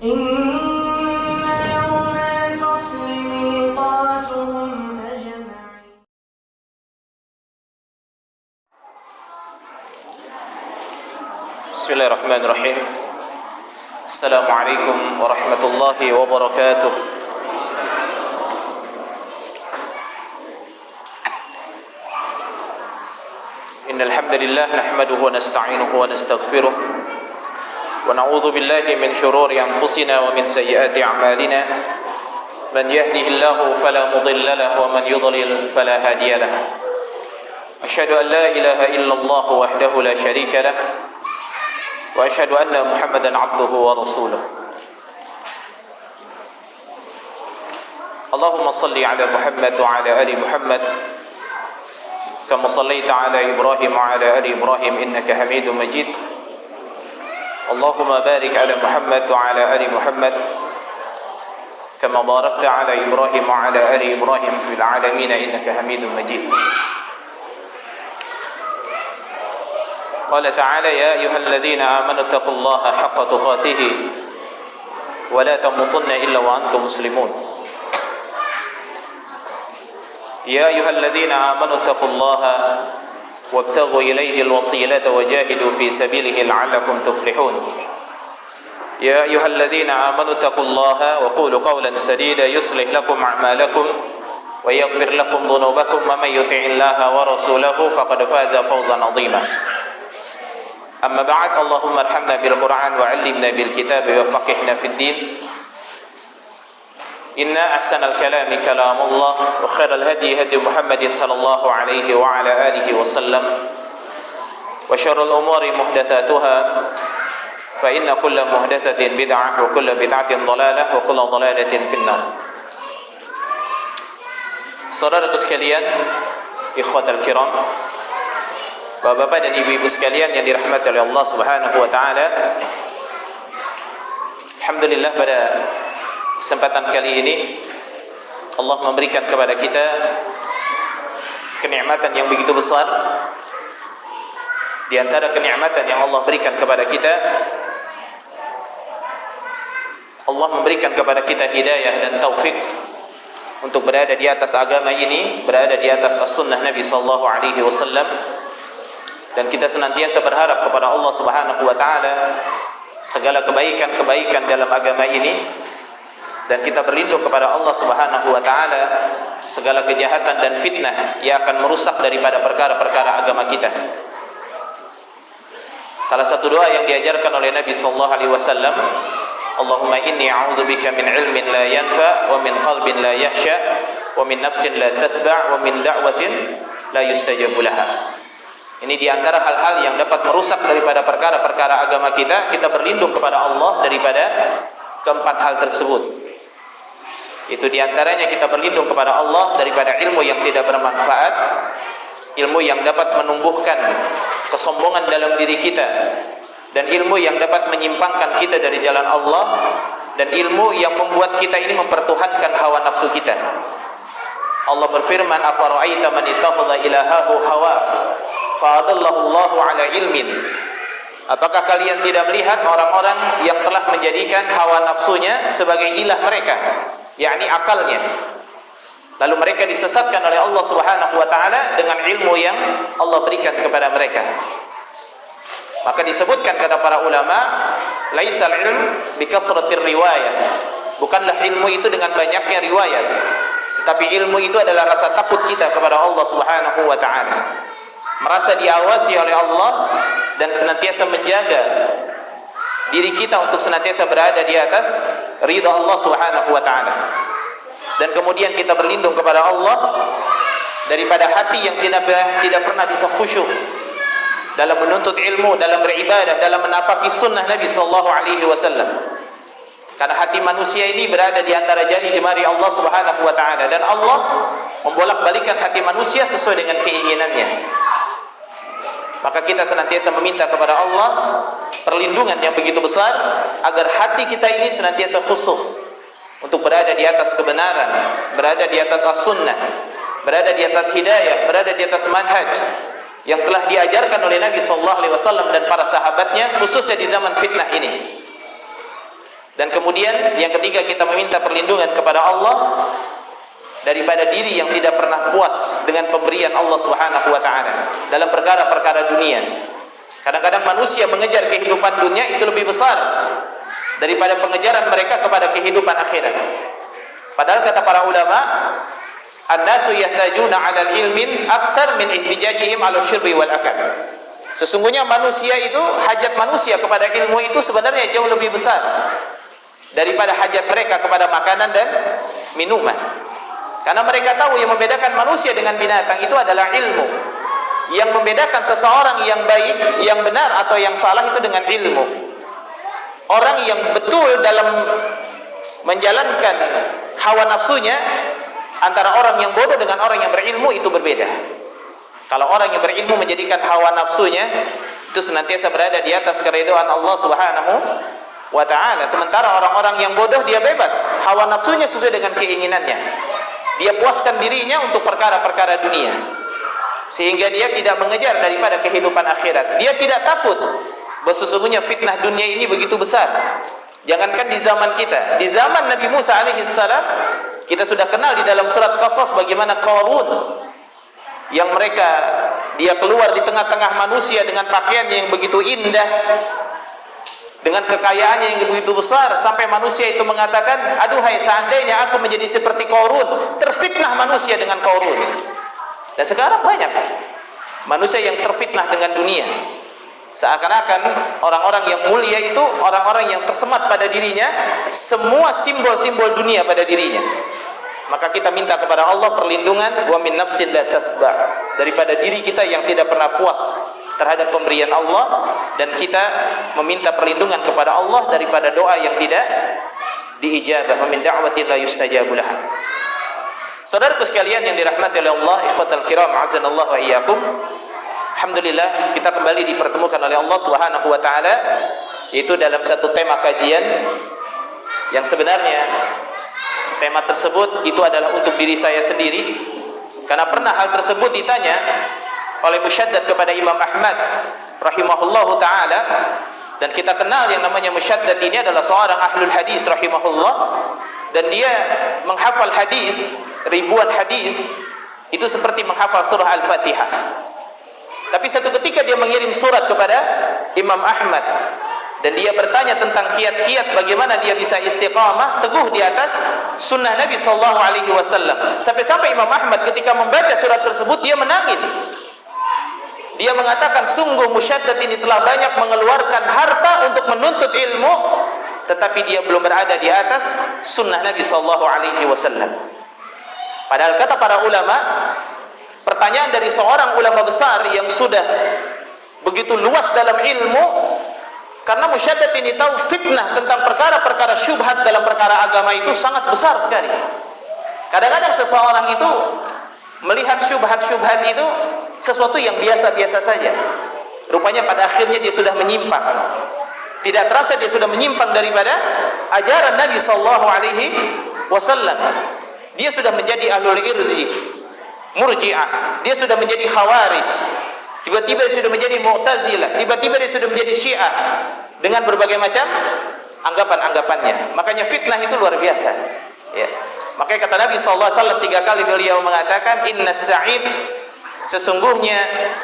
إن يوم الفصل ميقاتهم أجمعين. بسم الله الرحمن الرحيم. السلام عليكم ورحمة الله وبركاته. إن الحمد لله نحمده ونستعينه ونستغفره ونعوذ بالله من شرور أنفسنا ومن سيئات أعمالنا. من يهده الله فلا مضل له ومن يضلل فلا هادي له. أشهد أن لا إله إلا الله وحده لا شريك له وأشهد أن محمدا عبده ورسوله. اللهم صل على محمد وعلى آل محمد كما صليت على إبراهيم وعلى آل إبراهيم إنك حميد مجيد. اللهم بارك على محمد وعلى آل محمد كما باركت على إبراهيم وعلى آل إبراهيم في العالمين إنك حميد مجيد. قال تعالى: يا أيها الذين آمنوا اتقوا الله حق تقاته ولا تموتن إلا وأنتم مسلمون. يا أيها الذين آمنوا اتقوا الله وابتغوا إليه الوسيلة وجاهدوا في سبيله لعلكم تفلحون. يا أيها الذين آمنوا اتقوا الله وقولوا قولا سديدا يصلح لكم أعمالكم ويغفر لكم ذنوبكم ومن يطع الله ورسوله فقد فاز فوزا عظيما. أما بعد، اللهم ارحمنا بالقرآن وعلمنا بالكتاب وفقهنا في الدين. إن أحسن الكلام كلام الله وخير الهدي هدي محمد صلى الله عليه وعلى آله وسلم وشر الأمور محدثاتها فإن كل محدثة بدعة وكل بدعة ضلالة وكل ضلالة في النار. Saudaraku sekalian, ikhwatal kiram, Bapak-bapak dan ibu-ibu sekalian yang dirahmati oleh Allah Subhanahu wa taala. Alhamdulillah, pada kesempatan kali ini Allah memberikan kepada kita kenikmatan yang begitu besar. Di antara kenikmatan yang Allah berikan kepada kita, Allah memberikan kepada kita hidayah dan taufik untuk berada di atas agama ini, berada di atas as-sunnah Nabi sallallahu alaihi wasallam. Dan kita senantiasa berharap kepada Allah Subhanahu wa taala segala kebaikan-kebaikan dalam agama ini, dan kita berlindung kepada Allah Subhanahu wa taala segala kejahatan dan fitnah yang akan merusak daripada perkara-perkara agama kita. Salah satu doa yang diajarkan oleh Nabi sallallahu alaihi wasallam, Allahumma inni a'udzubika min ilmin la yanfa wa min qalbin la yahsha wa min nafsin la tasba' wa min da'watin la yustajabu laha. Ini diantara hal-hal yang dapat merusak daripada perkara-perkara agama kita. Kita berlindung kepada Allah daripada keempat hal tersebut. Itu diantaranya kita berlindung kepada Allah daripada ilmu yang tidak bermanfaat, ilmu yang dapat menumbuhkan kesombongan dalam diri kita, dan ilmu yang dapat menyimpangkan kita dari jalan Allah, dan ilmu yang membuat kita ini mempertuhankan hawa nafsu kita. Allah berfirman, afara'aita man ittakhadha ilahahu hawa fa'adallahu Allahu ala ilmin. Apakah kalian tidak melihat orang-orang yang telah menjadikan hawa nafsunya sebagai ilah mereka, yakni akalnya, lalu mereka disesatkan oleh Allah Subhanahu wa taala dengan ilmu yang Allah berikan kepada mereka. Maka disebutkan kata para ulama, laisal ilm bikasratir riwayah. Bukanlah ilmu itu dengan banyaknya riwayat, tapi ilmu itu adalah rasa takut kita kepada Allah Subhanahu wa taala, merasa diawasi oleh Allah dan senantiasa menjaga diri kita untuk senantiasa berada di atas ridha Allah Subhanahu wa taala. Dan kemudian kita berlindung kepada Allah daripada hati yang tidak pernah bisa khusyuk dalam menuntut ilmu, dalam beribadah, dalam menapaki sunnah Nabi sallallahu alaihi wasallam. Karena hati manusia ini berada di antara jari jemari Allah Subhanahu wa taala, dan Allah membolak-balikan hati manusia sesuai dengan keinginannya. Maka kita senantiasa meminta kepada Allah perlindungan yang begitu besar agar hati kita ini senantiasa khusyuk untuk berada di atas kebenaran, berada di atas as-sunnah, berada di atas hidayah, berada di atas manhaj yang telah diajarkan oleh Nabi sallallahu alaihi wasallam dan para sahabatnya, khususnya di zaman fitnah ini. Dan kemudian yang ketiga, kita meminta perlindungan kepada Allah daripada diri yang tidak pernah puas dengan pemberian Allah Subhanahu wa taala dalam perkara-perkara dunia. Kadang-kadang manusia mengejar kehidupan dunia itu lebih besar daripada pengejaran mereka kepada kehidupan akhirat. Padahal kata para ulama, an-nasu yahtajuna 'ala ilmin aktsar min ihtijajihim 'ala syurbi wal akal. Sesungguhnya manusia itu, hajat manusia kepada ilmu itu sebenarnya jauh lebih besar daripada hajat mereka kepada makanan dan minuman. Karena mereka tahu yang membedakan manusia dengan binatang itu adalah ilmu. Yang membedakan seseorang yang baik, yang benar atau yang salah itu dengan ilmu. Orang yang betul dalam menjalankan hawa nafsunya antara orang yang bodoh dengan orang yang berilmu itu berbeda. Kalau orang yang berilmu menjadikan hawa nafsunya itu senantiasa berada di atas keridhaan Allah Subhanahu wa ta'ala, sementara orang-orang yang bodoh dia bebas, hawa nafsunya sesuai dengan keinginannya, dia puaskan dirinya untuk perkara-perkara dunia, sehingga dia tidak mengejar daripada kehidupan akhirat. Dia tidak takut bahwa sesungguhnya fitnah dunia ini begitu besar. Jangankan di zaman kita, di zaman Nabi Musa alaihissalam, kita sudah kenal di dalam surat Qasas bagaimana Qarun yang dia keluar di tengah-tengah manusia dengan pakaiannya yang begitu indah, dengan kekayaannya yang begitu besar, sampai manusia itu mengatakan, aduhai seandainya aku menjadi seperti Qarun. Terfitnah manusia dengan Qarun. Dan sekarang banyak manusia yang terfitnah dengan dunia. Seakan-akan orang-orang yang mulia itu orang-orang yang tersemat pada dirinya semua simbol-simbol dunia pada dirinya. Maka kita minta kepada Allah perlindungan, wa min nafsin la tasba', daripada diri kita yang tidak pernah puas terhadap pemberian Allah, dan kita meminta perlindungan kepada Allah daripada doa yang tidak diijabah, wa min da'watin la yustajabu laha. Saudaraku sekalian yang dirahmati oleh Allah, ikhwatal kiram, azanallahu wa iyyakum. Alhamdulillah kita kembali dipertemukan oleh Allah Subhanahu wa taala, yaitu dalam satu tema kajian yang sebenarnya tema tersebut itu adalah untuk diri saya sendiri, karena pernah hal tersebut ditanya oleh Musyaddad kepada Imam Ahmad rahimahullahu taala, dan kita kenal yang namanya Musyaddad ini adalah seorang ahlul hadis rahimahullah, dan dia menghafal hadis, ribuan hadis, itu seperti menghafal surah Al-Fatihah. Tapi satu ketika dia mengirim surat kepada Imam Ahmad, dan dia bertanya tentang kiat-kiat bagaimana dia bisa istiqamah teguh di atas sunnah Nabi sallallahu alaihi wasallam. Sampai-sampai Imam Ahmad ketika membaca surat tersebut dia menangis. Dia mengatakan, sungguh Musyaddad ini telah banyak mengeluarkan harta untuk menuntut ilmu, tetapi dia belum berada di atas sunnah Nabi sallallahu alaihi wasallam. Padahal kata para ulama, pertanyaan dari seorang ulama besar yang sudah begitu luas dalam ilmu, karena Musyaddad ini tahu fitnah tentang perkara-perkara syubhat dalam perkara agama itu sangat besar sekali. Kadang-kadang seseorang itu melihat syubhat-syubhat itu sesuatu yang biasa-biasa saja. Rupanya pada akhirnya dia sudah menyimpang. Tidak terasa dia sudah menyimpang daripada ajaran Nabi sallallahu alaihi wasallam. Dia sudah menjadi ahlul irji, murji'ah. Dia sudah menjadi khawarij. Tiba-tiba dia sudah menjadi mu'tazilah. Tiba-tiba dia sudah menjadi syiah, dengan berbagai macam anggapan-anggapannya. Makanya fitnah itu luar biasa, ya. Makanya kata Nabi SAW 3 kali beliau mengatakan, innas sa'id, sesungguhnya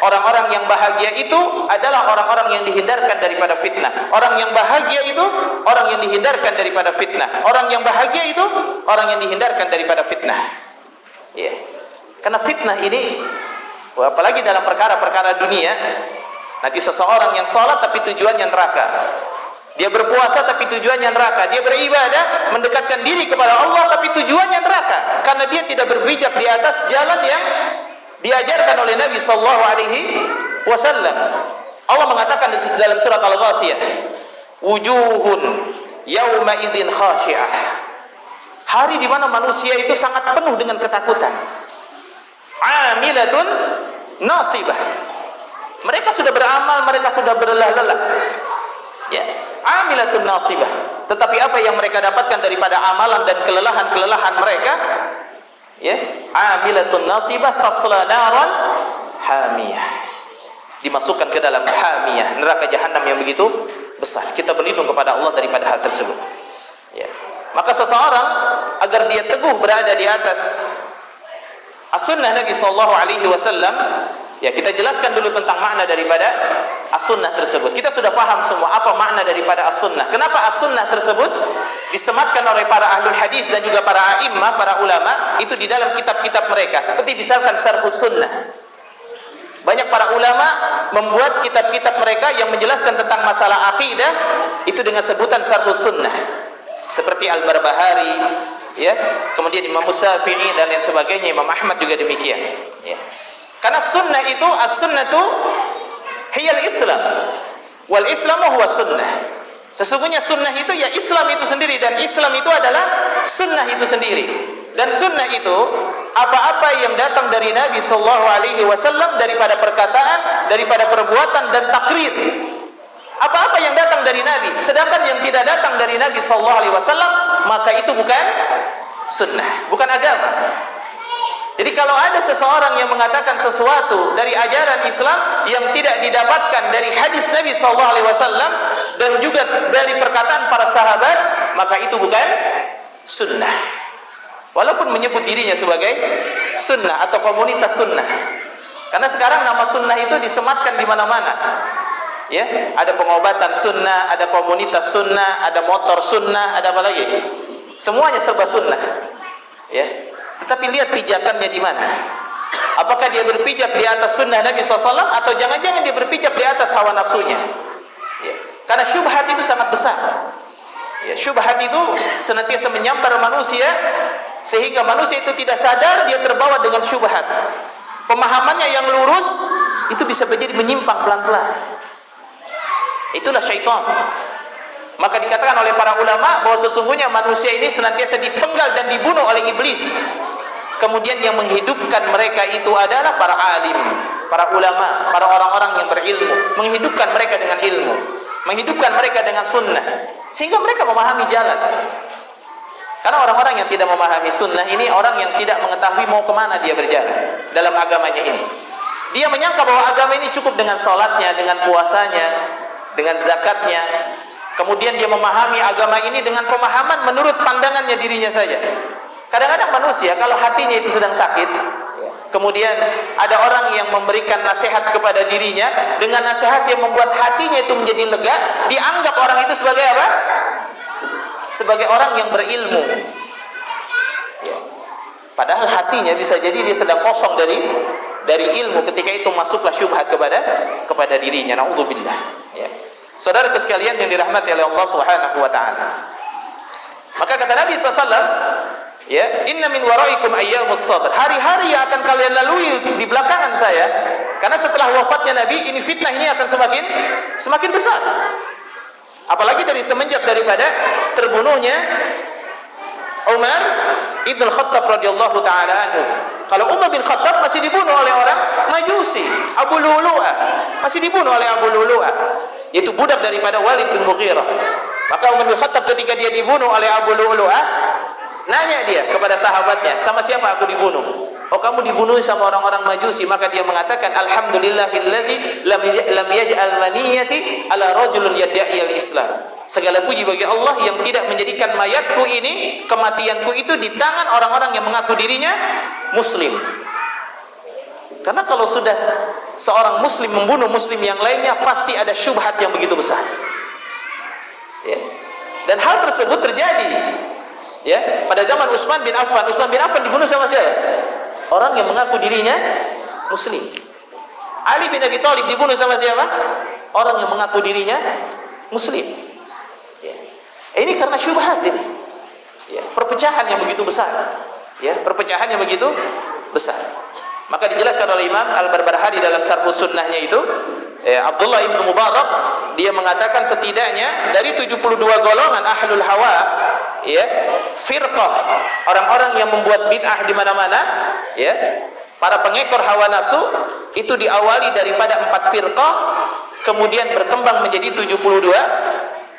orang-orang yang bahagia itu adalah orang-orang yang dihindarkan daripada fitnah. Orang yang bahagia itu orang yang dihindarkan daripada fitnah. Orang yang bahagia itu orang yang dihindarkan daripada fitnah, ya. Karena fitnah ini, apalagi dalam perkara-perkara dunia, nanti seseorang yang sholat tapi tujuannya neraka, dia berpuasa tapi tujuannya neraka, dia beribadah mendekatkan diri kepada Allah tapi tujuannya neraka, karena dia tidak berpijak di atas jalan yang diajarkan oleh Nabi sallallahu alaihi wasallam. Allah mengatakan dalam surat Al-Ghashiyah, wujuhun yauma idzin khashi'ah, hari di mana manusia itu sangat penuh dengan ketakutan. Amilatun nasibah, mereka sudah beramal, mereka sudah berlelah-lelah, ya. Amilatun nasibah, tetapi apa yang mereka dapatkan daripada amalan dan kelelahan-kelelahan mereka, ya. Amilatun nasibah tasla naran hamiyah, dimasukkan ke dalam hamiyah, neraka jahanam yang begitu besar. Kita berlindung kepada Allah daripada hal tersebut. Maka seseorang agar dia teguh berada di atas as-sunnah Nabi sallallahu alaihi wasallam, ya kita jelaskan dulu tentang makna daripada as-sunnah tersebut. Kita sudah paham semua apa makna daripada as-sunnah. Kenapa as-sunnah tersebut disematkan oleh para ahlul hadis dan juga para a'immah, para ulama, itu di dalam kitab-kitab mereka. Seperti misalkan Syarhus Sunnah. Banyak para ulama membuat kitab-kitab mereka yang menjelaskan tentang masalah akidah itu dengan sebutan Syarhus Sunnah. Seperti Al-Barbahari, ya, kemudian Imam Syafi'i dan lain sebagainya, Imam Ahmad juga demikian, ya. Karena sunnah itu, as-sunnatu hiyal Islam wal Islamu huwa sunnah. Sesungguhnya sunnah itu ya Islam itu sendiri, dan Islam itu adalah sunnah itu sendiri. Dan sunnah itu apa-apa yang datang dari Nabi sallallahu alaihi wasallam, daripada perkataan, daripada perbuatan dan takrir. Apa-apa yang datang dari Nabi, sedangkan yang tidak datang dari Nabi sallallahu alaihi wasallam, maka itu bukan sunnah, bukan agama. Jadi kalau ada seseorang yang mengatakan sesuatu dari ajaran Islam yang tidak didapatkan dari hadis Nabi sallallahu alaihi wasallam dan juga dari perkataan para sahabat, maka itu bukan sunnah. Walaupun menyebut dirinya sebagai sunnah atau komunitas sunnah. Karena sekarang nama sunnah itu disematkan di mana-mana. Ya, ada pengobatan sunnah, ada komunitas sunnah, ada motor sunnah, ada apa lagi? Semuanya serba sunnah. Ya. Tetapi lihat pijakannya di mana. Apakah dia berpijak di atas sunnah Nabi SAW, atau jangan-jangan dia berpijak di atas hawa nafsunya? Ya. Karena syubhat itu sangat besar. Ya, syubhat itu senantiasa menyambar manusia, sehingga manusia itu tidak sadar dia terbawa dengan syubhat. Pemahamannya yang lurus itu bisa menjadi menyimpang pelan-pelan. Itulah syaitan. Maka dikatakan oleh para ulama bahwa sesungguhnya manusia ini senantiasa dipenggal dan dibunuh oleh iblis. Kemudian yang menghidupkan mereka itu adalah para alim, para ulama, para orang-orang yang berilmu, menghidupkan mereka dengan ilmu, menghidupkan mereka dengan sunnah, sehingga mereka memahami jalan. Karena orang-orang yang tidak memahami sunnah ini orang yang tidak mengetahui mau kemana dia berjalan dalam agamanya ini. Dia menyangka bahwa agama ini cukup dengan sholatnya, dengan puasanya, dengan zakatnya. Kemudian dia memahami agama ini dengan pemahaman menurut pandangannya dirinya saja. Kadang-kadang manusia kalau hatinya itu sedang sakit, kemudian ada orang yang memberikan nasihat kepada dirinya dengan nasihat yang membuat hatinya itu menjadi lega, dianggap orang itu sebagai apa? Sebagai orang yang berilmu. Padahal hatinya bisa jadi dia sedang kosong dari ilmu. Ketika itu masuklah syubhat kepada dirinya. Naudzubillah. Ya. Saudara sekalian yang dirahmati oleh Allah Subhanahu wa taala. Maka kata Nabi SAW, ya, inna min waraikum ayyamus sabr. Hari-hari yang akan kalian lalui di belakangan saya, karena setelah wafatnya Nabi, ini fitnah ini akan semakin besar. Apalagi dari semenjak daripada terbunuhnya Umar Ibn Khattab radhiyallahu taala anhu. Kalau Umar bin Khattab masih dibunuh oleh orang Majusi, Abu Lu'lu'ah, masih dibunuh oleh Abu Lu'lu'ah, yaitu budak daripada Walid bin Mughirah. Maka Umar bin Khattab ketika dia dibunuh oleh Abu Lu'lu'ah, nanya dia kepada sahabatnya, sama siapa aku dibunuh? Oh, kamu dibunuh sama orang-orang Majusi. Maka dia mengatakan, alhamdulillahilladzi lam yaj'al maniyati ala rajulun yadda'i al-islam. Segala puji bagi Allah yang tidak menjadikan mayatku ini, kematianku itu di tangan orang-orang yang mengaku dirinya muslim. Karena kalau sudah seorang muslim membunuh muslim yang lainnya, pasti ada syubhat yang begitu besar. Ya. Dan hal tersebut terjadi, ya, pada zaman Utsman bin Affan. Utsman bin Affan dibunuh sama siapa? Orang yang mengaku dirinya muslim. Ali bin Abi Thalib dibunuh sama siapa? Orang yang mengaku dirinya muslim. Ya. Ini karena syubhat ini. Ya, perpecahan yang begitu besar. Ya, perpecahan yang begitu besar. Maka dijelaskan oleh Imam Al-Barbahari dalam Syarhus Sunnahnya itu, Abdullah ibnu Mubarak dia mengatakan setidaknya dari 72 golongan ahlul hawa, ya, firqah, orang-orang yang membuat bid'ah di mana-mana, ya, para pengekor hawa nafsu itu diawali daripada 4 firqah, kemudian berkembang menjadi 72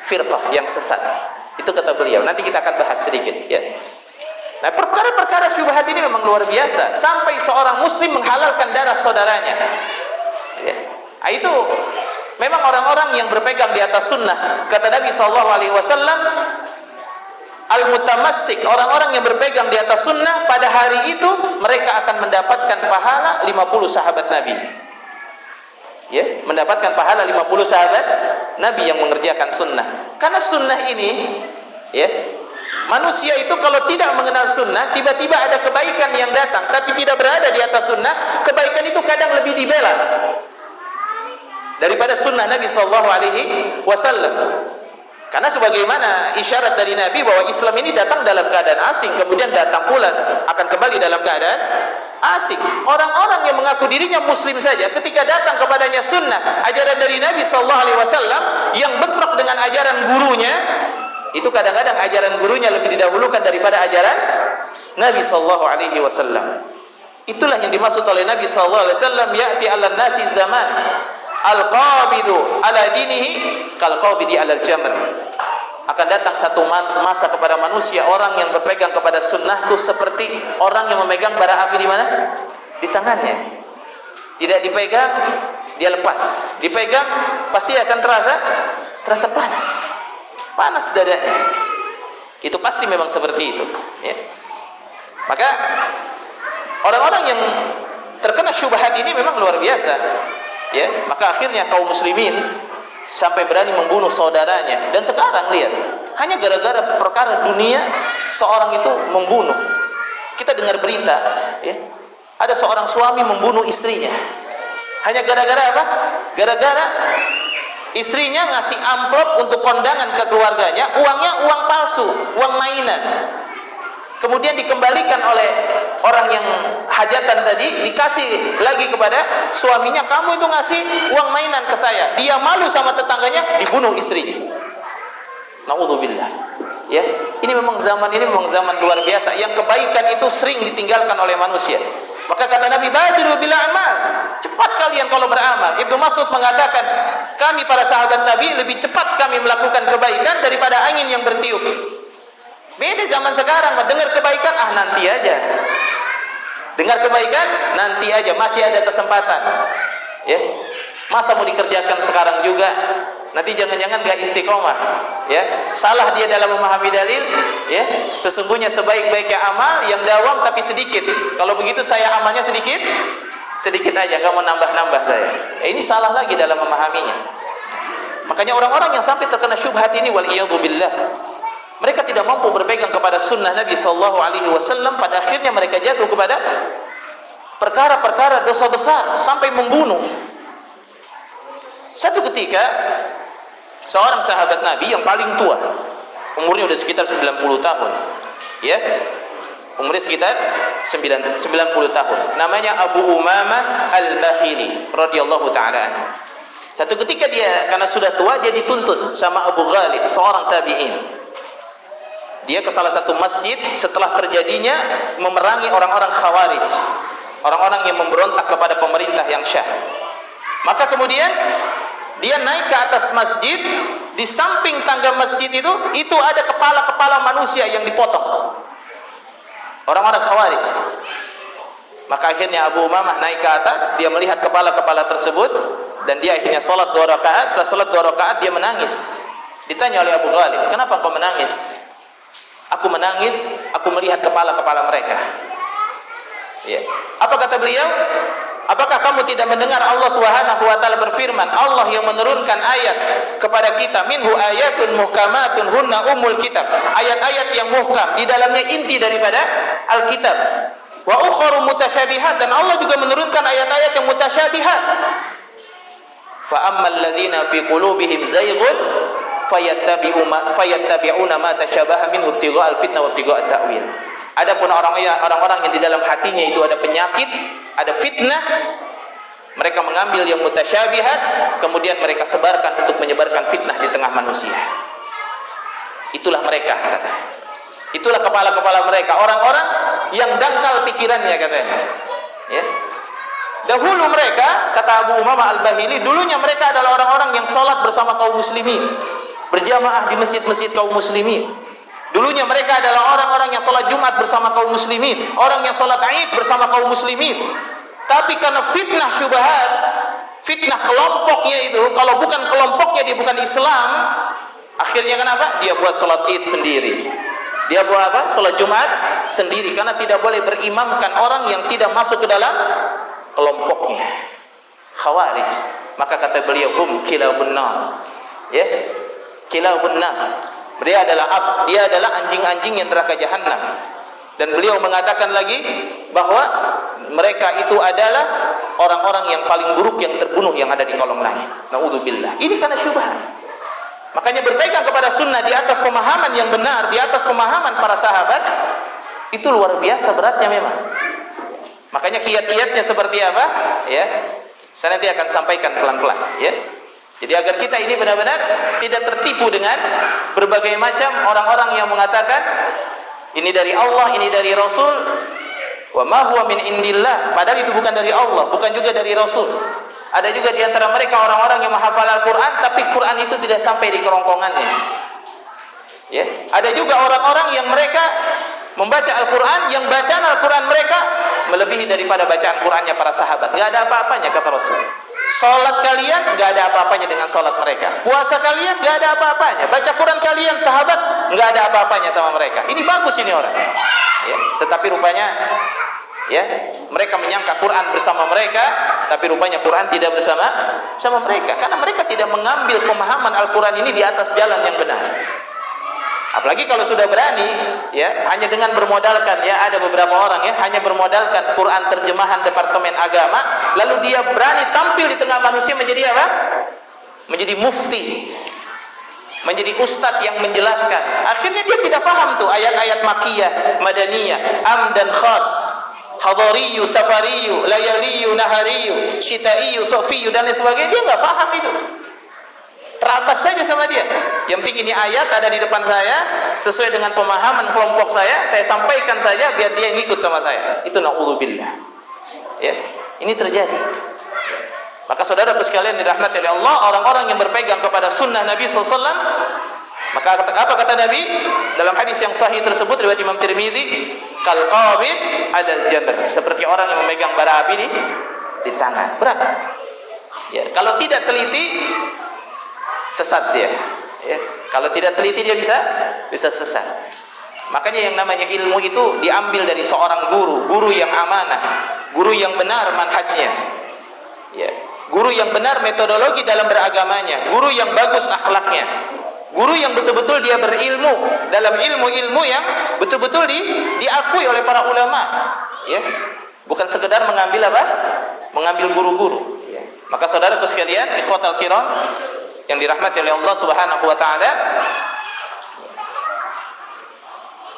firqah yang sesat. Itu kata beliau. Nanti kita akan bahas sedikit, ya. Nah, perkara-perkara syubhat ini memang luar biasa, sampai seorang muslim menghalalkan darah saudaranya. Ya. Nah, itu memang orang-orang yang berpegang di atas sunnah. Kata Nabi SAW, al-mutamassik, orang-orang yang berpegang di atas sunnah, pada hari itu mereka akan mendapatkan pahala 50 sahabat Nabi. Ya, mendapatkan pahala 50 sahabat Nabi yang mengerjakan sunnah. Karena sunnah ini, ya, manusia itu kalau tidak mengenal sunnah, tiba-tiba ada kebaikan yang datang, tapi tidak berada di atas sunnah, kebaikan itu kadang lebih dibela daripada sunnah Nabi Sallallahu Alaihi Wasallam. Karena sebagaimana isyarat dari Nabi bahwa Islam ini datang dalam keadaan asing, kemudian datang pula akan kembali dalam keadaan asing. Orang-orang yang mengaku dirinya muslim saja, ketika datang kepadanya sunnah, ajaran dari Nabi Sallallahu Alaihi Wasallam yang bentrok dengan ajaran gurunya, itu kadang-kadang ajaran gurunya lebih didahulukan daripada ajaran Nabi Sallallahu Alaihi Wasallam. Itulah yang dimaksud oleh Nabi Sallallahu Alaihi Wasallam, ya'ti 'alan nasi zaman al-qabidu ala dinihi kal qabidi alal jamr. Akan datang satu masa kepada manusia, orang yang berpegang kepada sunnah itu seperti orang yang memegang bara api di mana? Di tangannya. Tidak dipegang, dia lepas. Dipegang, pasti akan terasa panas. Panas dadanya. Itu pasti memang seperti itu, ya. Maka orang-orang yang terkena syubhat ini memang luar biasa, ya. Maka akhirnya kaum muslimin sampai berani membunuh saudaranya. Dan sekarang lihat, hanya gara-gara perkara dunia seorang itu membunuh. Kita dengar berita, ya, ada seorang suami membunuh istrinya. Hanya gara-gara apa? Gara-gara istrinya ngasih amplop untuk kondangan ke keluarganya, uangnya uang palsu, uang mainan. Kemudian dikembalikan oleh orang yang hajatan tadi, dikasih lagi kepada suaminya, kamu itu ngasih uang mainan ke saya. Dia malu sama tetangganya, dibunuh istrinya. Naudzubillah. Ya, ini memang zaman luar biasa, yang kebaikan itu sering ditinggalkan oleh manusia. Maka kata Nabi, badiru bil a'mal, cepat kalian kalau beramal. Ibnu Mas'ud mengatakan, kami para sahabat Nabi lebih cepat kami melakukan kebaikan daripada angin yang bertiup. Beda zaman sekarang, dengar kebaikan, nanti aja. Dengar kebaikan, nanti aja, masih ada kesempatan. Ya, masa mau dikerjakan sekarang juga? Nanti jangan-jangan gak istiqomah, ya. Salah dia dalam memahami dalil, ya. Sesungguhnya sebaik-baiknya amal yang dawam tapi sedikit. Kalau begitu saya amalnya sedikit aja, gak mau nambah-nambah saya. Ini salah lagi dalam memahaminya. Makanya orang-orang yang sampai terkena syubhat ini, wal iyadhu billah, mereka tidak mampu berpegang kepada sunnah Nabi Sallallahu Alaihi Wasallam. Pada akhirnya mereka jatuh kepada perkara-perkara dosa besar sampai membunuh. Satu ketika seorang sahabat Nabi yang paling tua, umurnya sudah sekitar 90 tahun, ya, umurnya sekitar 90 tahun. Namanya Abu Umamah Al-Bahili radhiyallahu taala anhu. Satu ketika dia, karena sudah tua, dia dituntun sama Abu Ghalib, seorang tabi'in. Dia ke salah satu masjid setelah terjadinya memerangi orang-orang Khawarij, orang-orang yang memberontak kepada pemerintah yang syah. Maka kemudian dia naik ke atas masjid. Di samping tangga masjid itu ada kepala-kepala manusia yang dipotong, orang-orang Khawarij. Maka akhirnya Abu Umamah naik ke atas, dia melihat kepala-kepala tersebut, dan dia akhirnya sholat 2 rakaat. Setelah sholat 2 rakaat dia menangis. Ditanya oleh Abu Ghalib, kenapa kau menangis? Aku menangis, aku melihat kepala-kepala mereka. Ya. Apa kata beliau? Apakah kamu tidak mendengar Allah Subhanahu wa taala berfirman, Allah yang menurunkan ayat kepada kita, minhu ayatun muhkamatun hunna ummul kitab. Ayat-ayat yang muhkam, di dalamnya inti daripada Alkitab. Wa ukharu mutasyabihat, dan Allah juga menurunkan ayat-ayat yang mutasyabihat. Fa ammal ladzina fi qulubihim zayghun fayattabi'una ma tasyabaha minhu ibtigha'al fitnah wa ibtigha'at ta'wil. Adapun orang-orang yang di dalam hatinya itu ada penyakit, ada fitnah, mereka mengambil yang mutasyabihat, kemudian mereka sebarkan untuk menyebarkan fitnah di tengah manusia. Itulah mereka, kata. Itulah kepala-kepala mereka, orang-orang yang dangkal pikirannya, katanya. Ya. Dahulu mereka, kata Abu Umamah Al-Bahili, dulunya mereka adalah orang-orang yang sholat bersama kaum muslimin, berjamaah di masjid-masjid kaum muslimin. Dulunya mereka adalah orang-orang yang sholat Jumat bersama kaum muslimin, orang yang sholat Aid bersama kaum muslimin. Tapi karena fitnah syubhat, fitnah kelompoknya itu, kalau bukan kelompoknya dia bukan Islam, akhirnya kenapa? Dia buat sholat Id sendiri, Dia buat apa? Salat Jumat sendiri, karena tidak boleh berimamkan orang yang tidak masuk ke dalam kelompoknya. Khawarij. Maka kata beliau, hum kilabun nar. Ya. Kilabun nar. Dia adalah anjing-anjing yang neraka jahanam. Dan beliau mengatakan lagi bahwa mereka itu adalah orang-orang yang paling buruk yang terbunuh yang ada di kolong langit. Naudzubillah. Ini karena syubhat. Makanya berpegang kepada sunnah di atas pemahaman yang benar, di atas pemahaman para sahabat, itu luar biasa beratnya memang. Makanya kiat-kiatnya seperti apa? Ya, saya nanti akan sampaikan pelan-pelan. Ya, jadi agar kita ini benar-benar tidak tertipu dengan berbagai macam orang-orang yang mengatakan ini dari Allah, ini dari Rasul, wa ma huwa min indillah. Padahal itu bukan dari Allah, bukan juga dari Rasul. Ada juga di antara mereka orang-orang yang menghafal Al-Quran, tapi Quran itu tidak sampai di kerongkongannya. Ya, ada juga orang-orang yang mereka membaca Al-Quran, yang bacaan Al-Quran mereka melebihi daripada bacaan Qurannya para sahabat. Gak ada apa-apanya kata Rasul. Salat kalian gak ada apa-apanya dengan salat mereka. Puasa kalian gak ada apa-apanya. Baca Quran kalian sahabat gak ada apa-apanya sama mereka. Ini bagus ini orang. Ya, tetapi rupanya ya, mereka menyangka Quran bersama mereka, tapi rupanya Quran tidak bersama mereka, karena mereka tidak mengambil pemahaman Al-Quran ini di atas jalan yang benar. Apalagi kalau sudah berani, ya, hanya dengan bermodalkan, ya, ada beberapa orang ya hanya bermodalkan Quran terjemahan Departemen Agama, lalu dia berani tampil di tengah manusia menjadi apa? Menjadi mufti, menjadi ustadz yang menjelaskan. Akhirnya dia tidak paham tuh ayat-ayat Makkiyah, Madaniyah, am dan khas, hadariyu, safariyu, layaliyu, nahariyu, syitaiyu, sofiyu, dan lain sebagainya. Dia nggak paham itu. Terabas saja sama dia. Yang penting ini ayat ada di depan saya, sesuai dengan pemahaman kelompok saya sampaikan saja biar dia ngikut sama saya. Itu na'udzubillah. Ya, ini terjadi. Maka saudaraku sekalian dirahmati oleh Allah, orang-orang yang berpegang kepada sunnah Nabi SAW, maka apa kata Nabi dalam hadis yang sahih tersebut riwayat Imam Tirmidzi, kal qabid adal jamr, seperti orang yang memegang bara api di tangan. Berat. Ya, kalau tidak teliti sesat dia. Ya, kalau tidak teliti dia bisa sesat. Makanya yang namanya ilmu itu diambil dari seorang guru yang amanah, guru yang benar manhajnya. Ya, guru yang benar metodologi dalam beragamanya, guru yang bagus akhlaknya, guru yang betul-betul dia berilmu dalam ilmu-ilmu yang betul-betul diakui oleh para ulama. Ya, bukan sekedar mengambil apa? Mengambil guru-guru. Ya. Maka saudaraku sekalian, ikhwatal kiram yang dirahmati oleh Allah Subhanahu wa taala.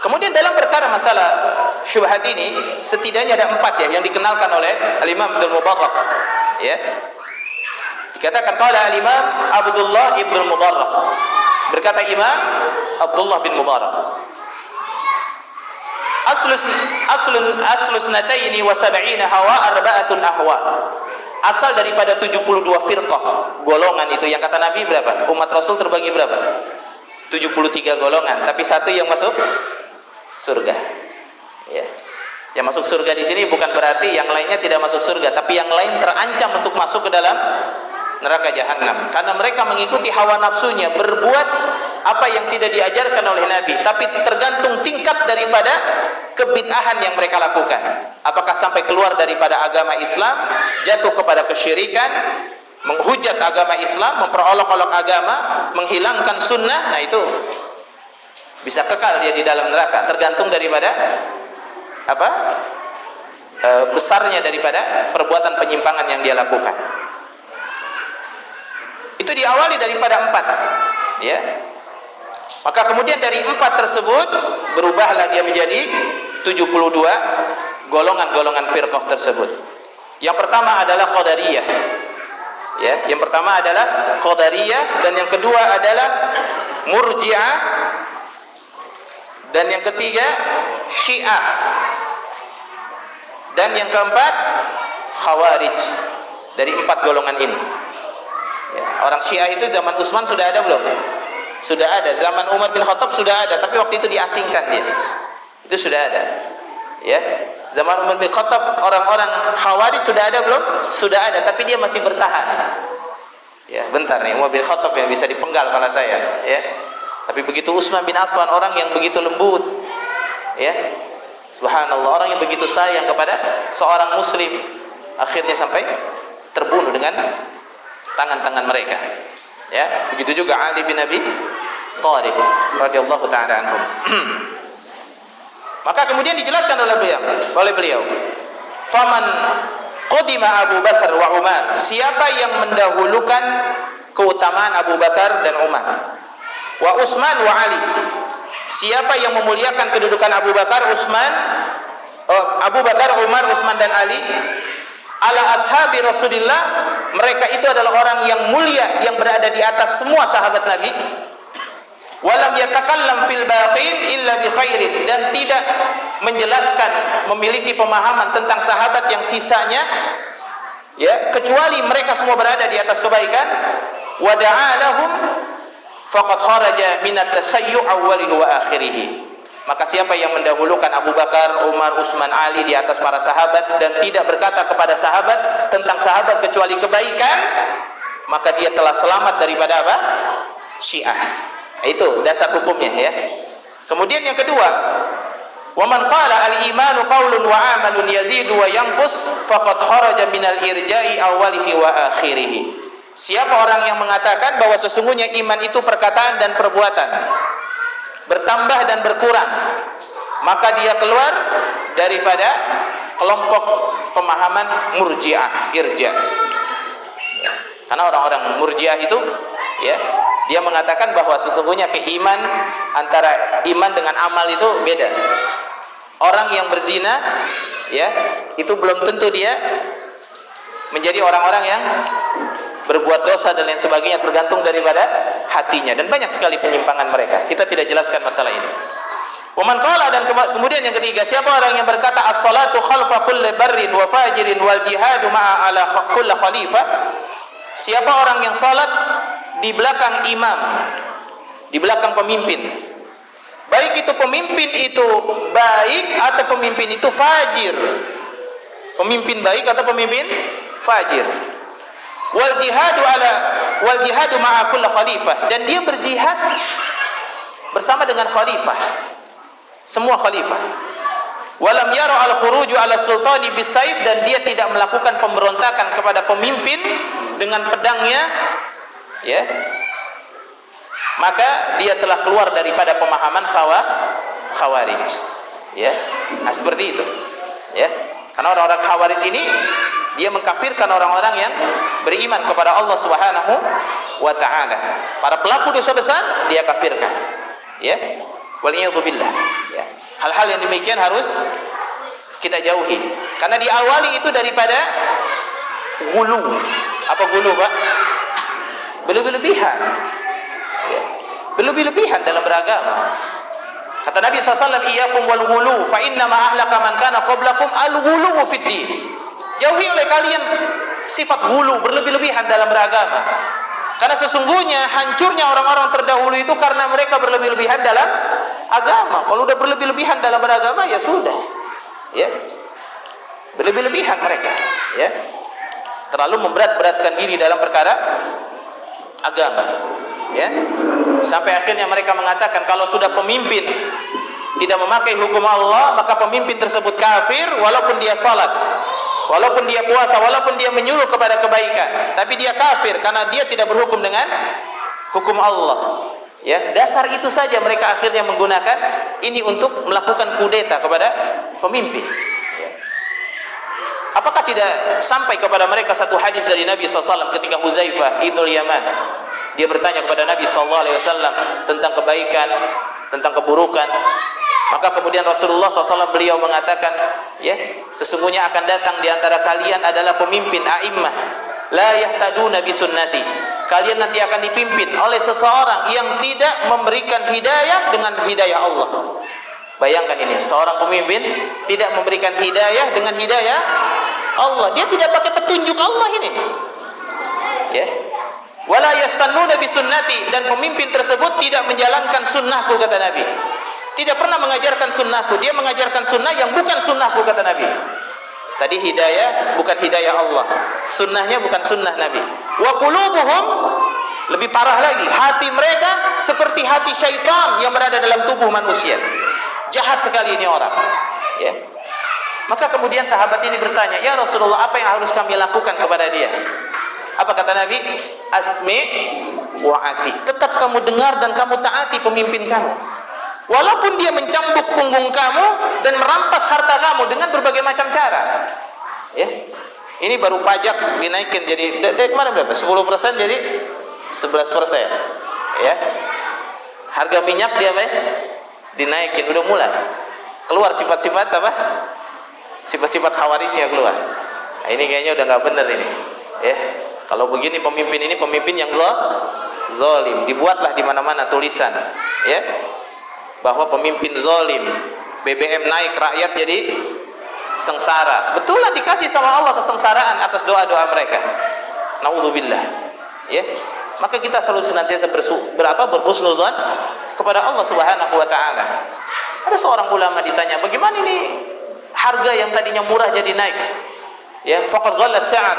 Kemudian dalam perkara masalah syubhat ini setidaknya ada 4 ya yang dikenalkan oleh Al-Imam Abdul Mubarak. Ya. Dikatakan qala Al-Imam Abdullah ibn Mubarak. Berkata Imam Abdullah bin Mubarak, Aslu snataini wa sab'ina hawa arba'atun ahwa. Asal daripada 72 firqah, golongan itu yang kata Nabi berapa? Umat Rasul terbagi berapa? 73 golongan, tapi satu yang masuk surga. Ya. Yang masuk surga di sini bukan berarti yang lainnya tidak masuk surga, tapi yang lain terancam untuk masuk ke dalam neraka jahanam karena mereka mengikuti hawa nafsunya, berbuat apa yang tidak diajarkan oleh Nabi, tapi tergantung tingkat daripada kebid'ahan yang mereka lakukan. Apakah sampai keluar daripada agama Islam, jatuh kepada kesyirikan, menghujat agama Islam, memperolok-olok agama, menghilangkan sunnah, nah itu bisa kekal dia di dalam neraka, tergantung daripada apa? Besarnya daripada perbuatan penyimpangan yang dia lakukan. Itu diawali daripada 4, ya. Maka kemudian dari 4 tersebut berubahlah dia menjadi 72 golongan-golongan firqah tersebut. Yang pertama adalah Qadariyah. Ya, yang pertama adalah Qadariyah, dan yang kedua adalah Murji'ah, dan yang ketiga Syiah, dan yang keempat Khawarij. Dari 4 golongan ini. Ya, orang Syiah itu zaman Utsman sudah ada belum? Sudah ada. Zaman Umar bin Khattab sudah ada, tapi waktu itu diasingkan dia. Itu sudah ada. Ya. Zaman Umar bin Khattab orang-orang Khawarij sudah ada belum? Sudah ada, tapi dia masih bertahan. Ya, bentar nih Umar bin Khattab yang bisa dipenggal kepala saya, ya. Tapi begitu Utsman bin Affan, orang yang begitu lembut, Ya. Subhanallah, orang yang begitu sayang kepada seorang muslim akhirnya sampai terbunuh dengan tangan-tangan mereka. Ya, begitu juga Ali bin Abi Thalib radhiyallahu taala anhum. Maka kemudian dijelaskan oleh beliau, faman qadima Abu Bakar wa Umar, siapa yang mendahulukan keutamaan Abu Bakar dan Umar, wa Utsman wa Ali, siapa yang memuliakan kedudukan Abu Bakar, Umar, Utsman dan Ali, ala ashabi Rasulillah, mereka itu adalah orang yang mulia yang berada di atas semua sahabat Nabi. Walam yatakallam fil baqin illa bi khairin, dan tidak menjelaskan, memiliki pemahaman tentang sahabat yang sisanya, ya, kecuali mereka semua berada di atas kebaikan. Wa da'alahum faqad kharaja minat tasayyu' awwalihi wa akhirih. Maka siapa yang mendahulukan Abu Bakar, Umar, Utsman, Ali di atas para sahabat dan tidak berkata kepada sahabat tentang sahabat kecuali kebaikan, maka dia telah selamat daripada apa? Syiah. Itu dasar hukumnya, ya. Kemudian yang kedua, wa man qala al-imanu qaulun wa amalun yazidu wa yanqus faqad kharaja minal irja'i awwalihi wa akhirih. Siapa orang yang mengatakan bahwa sesungguhnya iman itu perkataan dan perbuatan, bertambah dan berkurang, maka dia keluar daripada kelompok pemahaman Murji'ah, Irja'. Karena orang-orang Murji'ah itu, ya, dia mengatakan bahwa sesungguhnya keiman antara iman dengan amal itu beda. Orang yang berzina, ya, itu belum tentu dia menjadi orang-orang yang berbuat dosa dan lain sebagainya, tergantung daripada hatinya, dan banyak sekali penyimpangan mereka. Kita tidak jelaskan masalah ini. Waman qala, dan kemudian yang ketiga, siapa orang yang berkata as-salatu khalfa kulli barrin wa fajirin wal jihadu ma'a ala kulli khalifah, siapa orang yang salat di belakang imam, di belakang pemimpin, baik itu pemimpin itu baik atau pemimpin itu fajir, pemimpin baik atau pemimpin fajir, wal jihadu ma'a kulli khalifah, dan dia berjihad bersama dengan khalifah, semua khalifah. Walam yara al-khuruju ala sultani bisayf, dan dia tidak melakukan pemberontakan kepada pemimpin dengan pedangnya, ya, maka dia telah keluar daripada pemahaman khawarij, ya. Nah, seperti itu, ya. Karena orang-orang khawarij ini dia mengkafirkan orang-orang yang beriman kepada Allah Subhanahu wa taala. Para pelaku dosa besar dia kafirkan, ya. Waliyadu billah, ya. Hal-hal yang demikian harus kita jauhi, karena diawali itu daripada ghulu. Apa ghulu, Pak? Berlebih-lebihan, ya. Berlebih-lebihan dalam beragama. Kata Nabi SAW, iyyakum wal ghulu fa inna ma ahlaka man kana qablakum al-ghulu fid din. Jauhi oleh kalian sifat ghulu, berlebih-lebihan dalam beragama, karena sesungguhnya hancurnya orang-orang terdahulu itu karena mereka berlebih-lebihan dalam agama. Kalau udah berlebih-lebihan dalam beragama, ya sudah, ya, berlebih-lebihan mereka, ya, terlalu memberat-beratkan diri dalam perkara agama, ya, sampai akhirnya mereka mengatakan kalau sudah pemimpin tidak memakai hukum Allah, maka pemimpin tersebut kafir, walaupun dia salat, walaupun dia puasa, walaupun dia menyuruh kepada kebaikan, tapi dia kafir karena dia tidak berhukum dengan hukum Allah, ya. Dasar itu saja mereka akhirnya menggunakan ini untuk melakukan kudeta kepada pemimpin, ya. Apakah tidak sampai kepada mereka satu hadis dari Nabi SAW ketika Huzaifah ibnul Yaman dia bertanya kepada Nabi SAW tentang kebaikan, tentang keburukan. Maka kemudian Rasulullah SAW beliau mengatakan, ya, sesungguhnya akan datang di antara kalian adalah pemimpin a'immah la yahtaduna bi sunnati. Kalian nanti akan dipimpin oleh seseorang yang tidak memberikan hidayah dengan hidayah Allah. Bayangkan ini, seorang pemimpin tidak memberikan hidayah dengan hidayah Allah. Dia tidak pakai petunjuk Allah ini, ya. Wala yastannuna bi sunnati, dan pemimpin tersebut tidak menjalankan sunnahku, kata Nabi. Tidak pernah mengajarkan sunnahku, dia mengajarkan sunnah yang bukan sunnahku, kata Nabi. Tadi hidayah bukan hidayah Allah, sunnahnya bukan sunnah Nabi. Wa qulubuhum, lebih parah lagi, hati mereka seperti hati syaitan yang berada dalam tubuh manusia. jahat sekali ini orang. Ya. Maka kemudian sahabat ini bertanya, ya Rasulullah, apa yang harus kami lakukan kepada dia? Apa kata Nabi? Asmi wa ati. Tetap kamu dengar dan kamu taati pemimpin kamu. Walaupun dia mencambuk punggung kamu dan merampas harta kamu dengan berbagai macam cara. Ya. Ini baru pajak dinaikin jadi dari kemarin berapa? 10% jadi 11%. Ya. Harga minyak dia apa ya? Dinaikin, udah mulai. Keluar sifat-sifat apa? Sifat-sifat khawarijnya keluar. Nah, ini kayaknya udah nggak benar ini. Ya. Kalau begini pemimpin ini pemimpin yang zalim. Dibuatlah di mana-mana tulisan, ya, bahwa pemimpin zalim. BBM naik, rakyat jadi sengsara. Betulan dikasih sama Allah kesengsaraan atas doa-doa mereka. Naudzubillah. Ya. Maka kita selalu senantiasa berhusnuzan kepada Allah Subhanahu wa taala. Ada seorang ulama ditanya, bagaimana ini harga yang tadinya murah jadi naik? Ya, faqad ghalla as-sa'ar.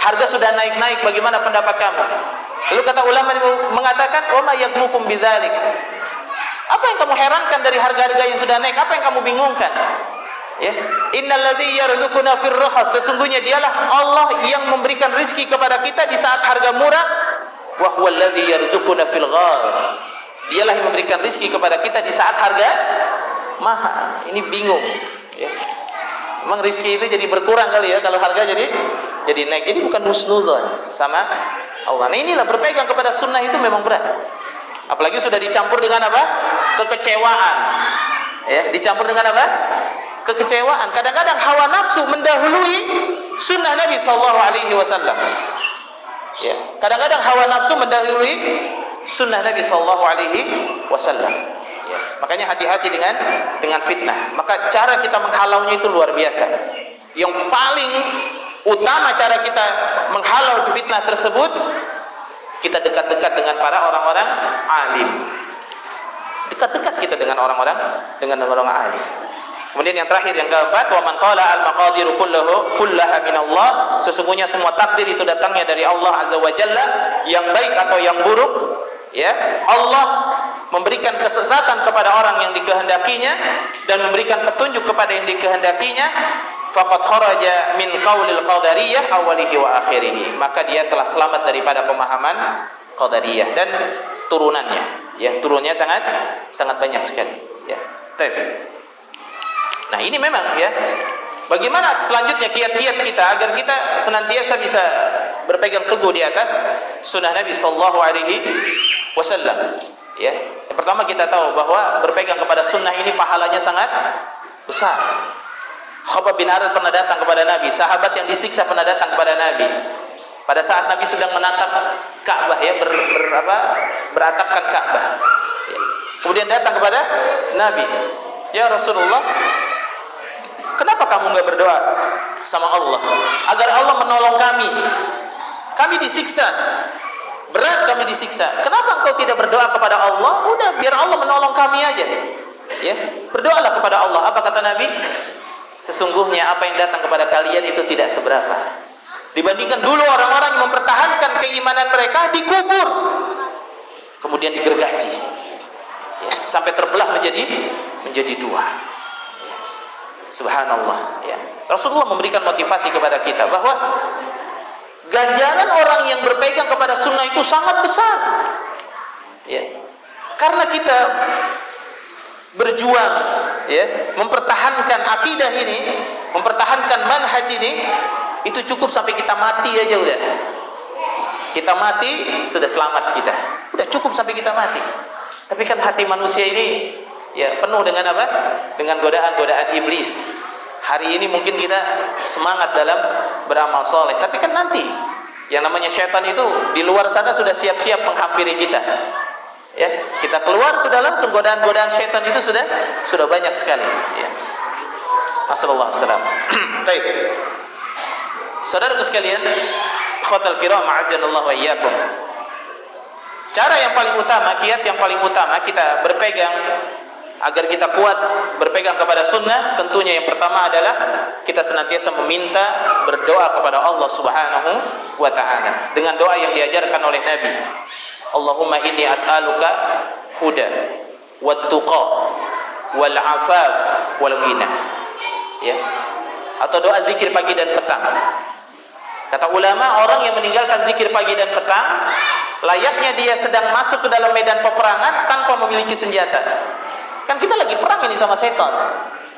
Harga sudah naik-naik, bagaimana pendapat kamu? Lalu kata ulama mengatakan, "Wa ma yagmukum bidzalik?" Apa yang kamu herankan dari harga-harga yang sudah naik? Apa yang kamu bingungkan? Ya, innalladzi yarzuquna fir rakhas, sesungguhnya dialah Allah yang memberikan rezeki kepada kita di saat harga murah, wa huwallazi yarzuquna fil ghar. Dialah yang memberikan rezeki kepada kita di saat harga mahal. Ini bingung, ya. Memang rezeki itu jadi berkurang kali ya kalau harga jadi naik. Jadi bukan husnudzon sama Allah. Nah, inilah berpegang kepada sunnah itu memang berat. Apalagi sudah dicampur dengan apa? Kekecewaan. Ya, dicampur dengan apa? Kekecewaan. Kadang-kadang hawa nafsu mendahului sunnah Nabi sallallahu alaihi wasallam. Ya, kadang-kadang hawa nafsu mendahului sunnah Nabi sallallahu alaihi wasallam. Ya, makanya hati-hati dengan fitnah. Maka cara kita menghalaunya itu luar biasa. Yang paling utama cara kita menghalau fitnah tersebut, kita dekat-dekat dengan para orang-orang alim. Dekat-dekat kita dengan orang-orang alim. Kemudian yang terakhir, yang keempat, wa man qala al maqadiru kullaha min Allah, sesungguhnya semua takdir itu datangnya dari Allah azza wa jalla, yang baik atau yang buruk, ya. Allah memberikan kesesatan kepada orang yang dikehendakinya dan memberikan petunjuk kepada yang dikehendakinya. Faqad kharaja min qaulil qadariyah awalihi wa akhirih, maka dia telah selamat daripada pemahaman qadariyah dan turunannya, ya, turunnya sangat banyak sekali, ya. Baik. Nah, ini memang, ya, bagaimana selanjutnya kiat-kiat kita agar kita senantiasa bisa berpegang teguh di atas sunnah Nabi sallallahu alaihi wasallam, ya. Yang pertama, kita tahu bahwa berpegang kepada sunnah ini pahalanya sangat besar. Khabbab bin Arad pernah datang kepada Nabi, sahabat yang disiksa pernah datang kepada Nabi. Pada saat Nabi sedang menatap Ka'bah, ya, beratapkan Ka'bah. Ya. Kemudian datang kepada Nabi, ya Rasulullah, kenapa kamu nggak berdoa sama Allah agar Allah menolong kami? Kami disiksa, berat kami disiksa. Kenapa engkau tidak berdoa kepada Allah? Udah, biar Allah menolong kami aja. Ya, berdoalah kepada Allah. Apa kata Nabi? Sesungguhnya apa yang datang kepada kalian itu tidak seberapa dibandingkan dulu orang-orang yang mempertahankan keimanan mereka dikubur, kemudian digergaji, ya, sampai terbelah menjadi dua. Subhanallah, ya. Rasulullah memberikan motivasi kepada kita bahwa ganjaran orang yang berpegang kepada sunnah itu sangat besar, ya. Karena kita berjuang, ya, mempertahankan akidah ini, mempertahankan manhaj ini, itu cukup sampai kita mati aja udah. Kita mati sudah selamat kita. Udah cukup sampai kita mati. Tapi kan hati manusia ini, ya, penuh dengan apa? Dengan godaan-godaan iblis. Hari ini mungkin kita semangat dalam beramal soleh, tapi kan nanti yang namanya syaitan itu di luar sana sudah siap-siap menghampiri kita. Ya, kita keluar sudah langsung godaan-godaan syaitan itu sudah banyak sekali, ya. Nasallallahu alaihi wasallam. Baik. Saudaraku sekalian, ikhwatal kiram, a'azzanallahu wa iyyakum. Cara yang paling utama, kiat yang paling utama kita berpegang agar kita kuat berpegang kepada sunnah, tentunya yang pertama adalah kita senantiasa meminta, berdoa kepada Allah Subhanahu wa taala dengan doa yang diajarkan oleh Nabi. Allahumma inni as'aluka huda wat tuqa wal afaf wal ghina. Ya. Atau doa zikir pagi dan petang. Kata ulama, orang yang meninggalkan zikir pagi dan petang layaknya dia sedang masuk ke dalam medan peperangan tanpa memiliki senjata. Kan kita lagi perang ini sama setan.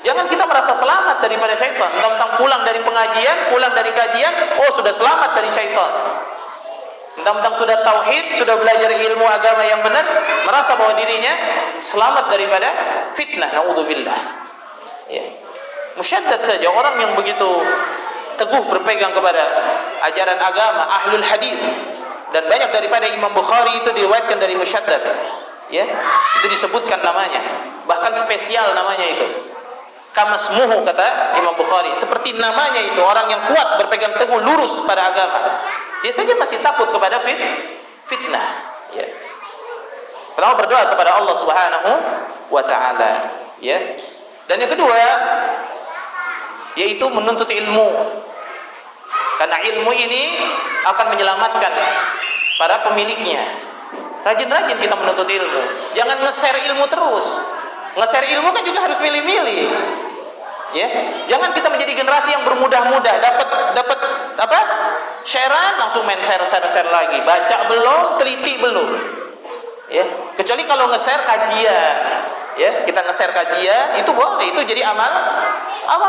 Jangan kita merasa selamat daripada syaitan. Mentang-mentang pulang dari pengajian, pulang dari kajian, oh sudah selamat dari syaitan. Mentang-mentang sudah tauhid, sudah belajar ilmu agama yang benar, merasa bahwa dirinya selamat daripada fitnah. Naudzubillah. Ya. Musyaddad saja orang yang begitu teguh berpegang kepada ajaran agama, ahlul hadis, dan banyak daripada Imam Bukhari itu diriwayatkan dari Musyaddad. Ya, itu disebutkan namanya, bahkan spesial namanya itu. Kamasmuhu kata Imam Bukhari, seperti namanya itu, orang yang kuat berpegang teguh lurus pada agama. Dia saja masih takut kepada fitnah. Ya. Pertama berdoa kepada Allah Subhanahu wa taala, ya. Dan yang kedua yaitu menuntut ilmu. Karena ilmu ini akan menyelamatkan para pemiliknya. Rajin-rajin kita menuntut ilmu. Jangan nge-share ilmu terus. Nge-share ilmu kan juga harus milih-milih. Ya, jangan kita menjadi generasi yang bermudah-mudah dapat apa? Sharean langsung main share lagi. Baca belum, teliti belum. Ya, kecuali kalau nge-share kajian. Ya, kita nge-share kajian itu boleh, itu jadi amal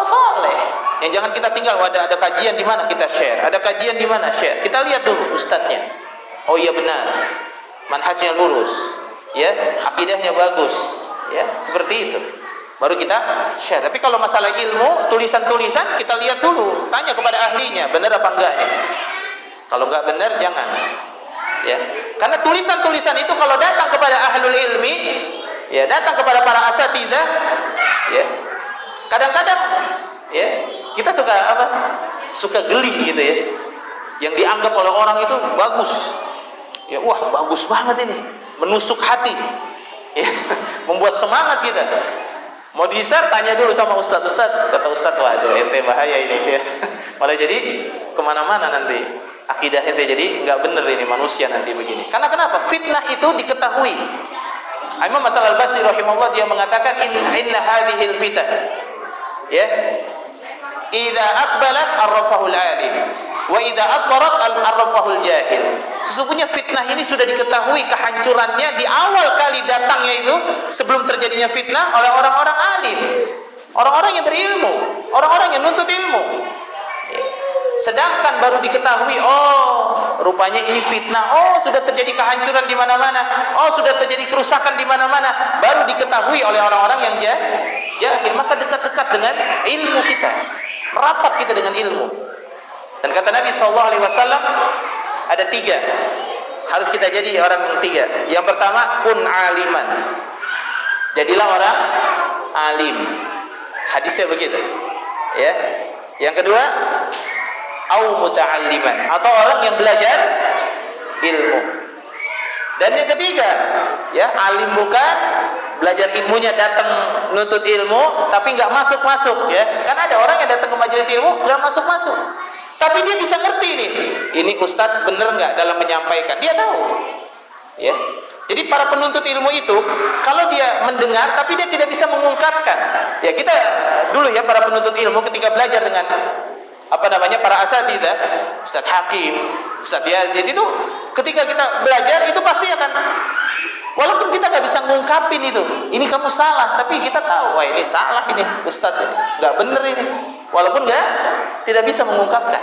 soleh. Yang jangan kita tinggal, ada kajian di mana kita share, ada kajian di mana share. Kita lihat dulu ustadznya. Oh iya benar, manhajnya lurus, ya, akidahnya bagus, ya, seperti itu. Baru kita share. Tapi kalau masalah ilmu, tulisan-tulisan kita lihat dulu, tanya kepada ahlinya, benar apa enggaknya. Kalau enggak benar jangan. Ya, karena tulisan-tulisan itu kalau datang kepada ahlul ilmi, ya, datang kepada para asatidzah, ya, kadang-kadang, ya, kita suka geli gitu ya, yang dianggap oleh orang itu bagus, ya, wah bagus banget ini, menusuk hati, ya, membuat semangat kita. Mau di-share, tanya dulu sama ustadz. Kata ustadz, waduh ente bahaya ini, ya. Malah jadi kemana-mana nanti akidah ente, jadi nggak bener ini manusia nanti begini. Karena kenapa? Fitnah itu diketahui. Imam Hasan Al-Basri rahimahullah dia mengatakan inna hadhil fitan, ya, idza aqbalat arrafahul alim wa idza adbarat arrafahul jahil. Sesungguhnya fitnah ini sudah diketahui kehancurannya di awal kali datangnya itu, sebelum terjadinya fitnah, oleh orang-orang alim, orang-orang yang berilmu, orang-orang yang nuntut ilmu. Sedangkan baru diketahui, oh rupanya ini fitnah, oh sudah terjadi kehancuran di mana-mana, oh sudah terjadi kerusakan di mana-mana, baru diketahui oleh orang-orang yang jahil. Maka dekat-dekat dengan ilmu kita, merapat kita dengan ilmu. Dan kata Nabi SAW ada 3, harus kita jadi orang yang 3. Yang pertama, kun aliman, jadilah orang alim. Hadisnya begitu, ya. Yang kedua, au muta'alliman, atau orang yang belajar ilmu. Dan yang ketiga, ya, alim bukan belajar ilmunya, datang nuntut ilmu tapi nggak masuk, ya. Kan ada orang yang datang ke majelis ilmu nggak masuk, tapi dia bisa ngerti nih, ini ustadz bener nggak dalam menyampaikan, dia tahu, ya. Jadi para penuntut ilmu itu kalau dia mendengar tapi dia tidak bisa mengungkapkan, ya, kita dulu ya para penuntut ilmu ketika belajar dengan para asatidzah, Ustadz Hakim, Ustadz Yazid, itu ketika kita belajar itu pasti akan, walaupun kita nggak bisa ngungkapin itu, ini kamu salah, tapi kita tahu, wah ini salah ini Ustadz, nggak bener ini, walaupun tidak bisa mengungkapkan,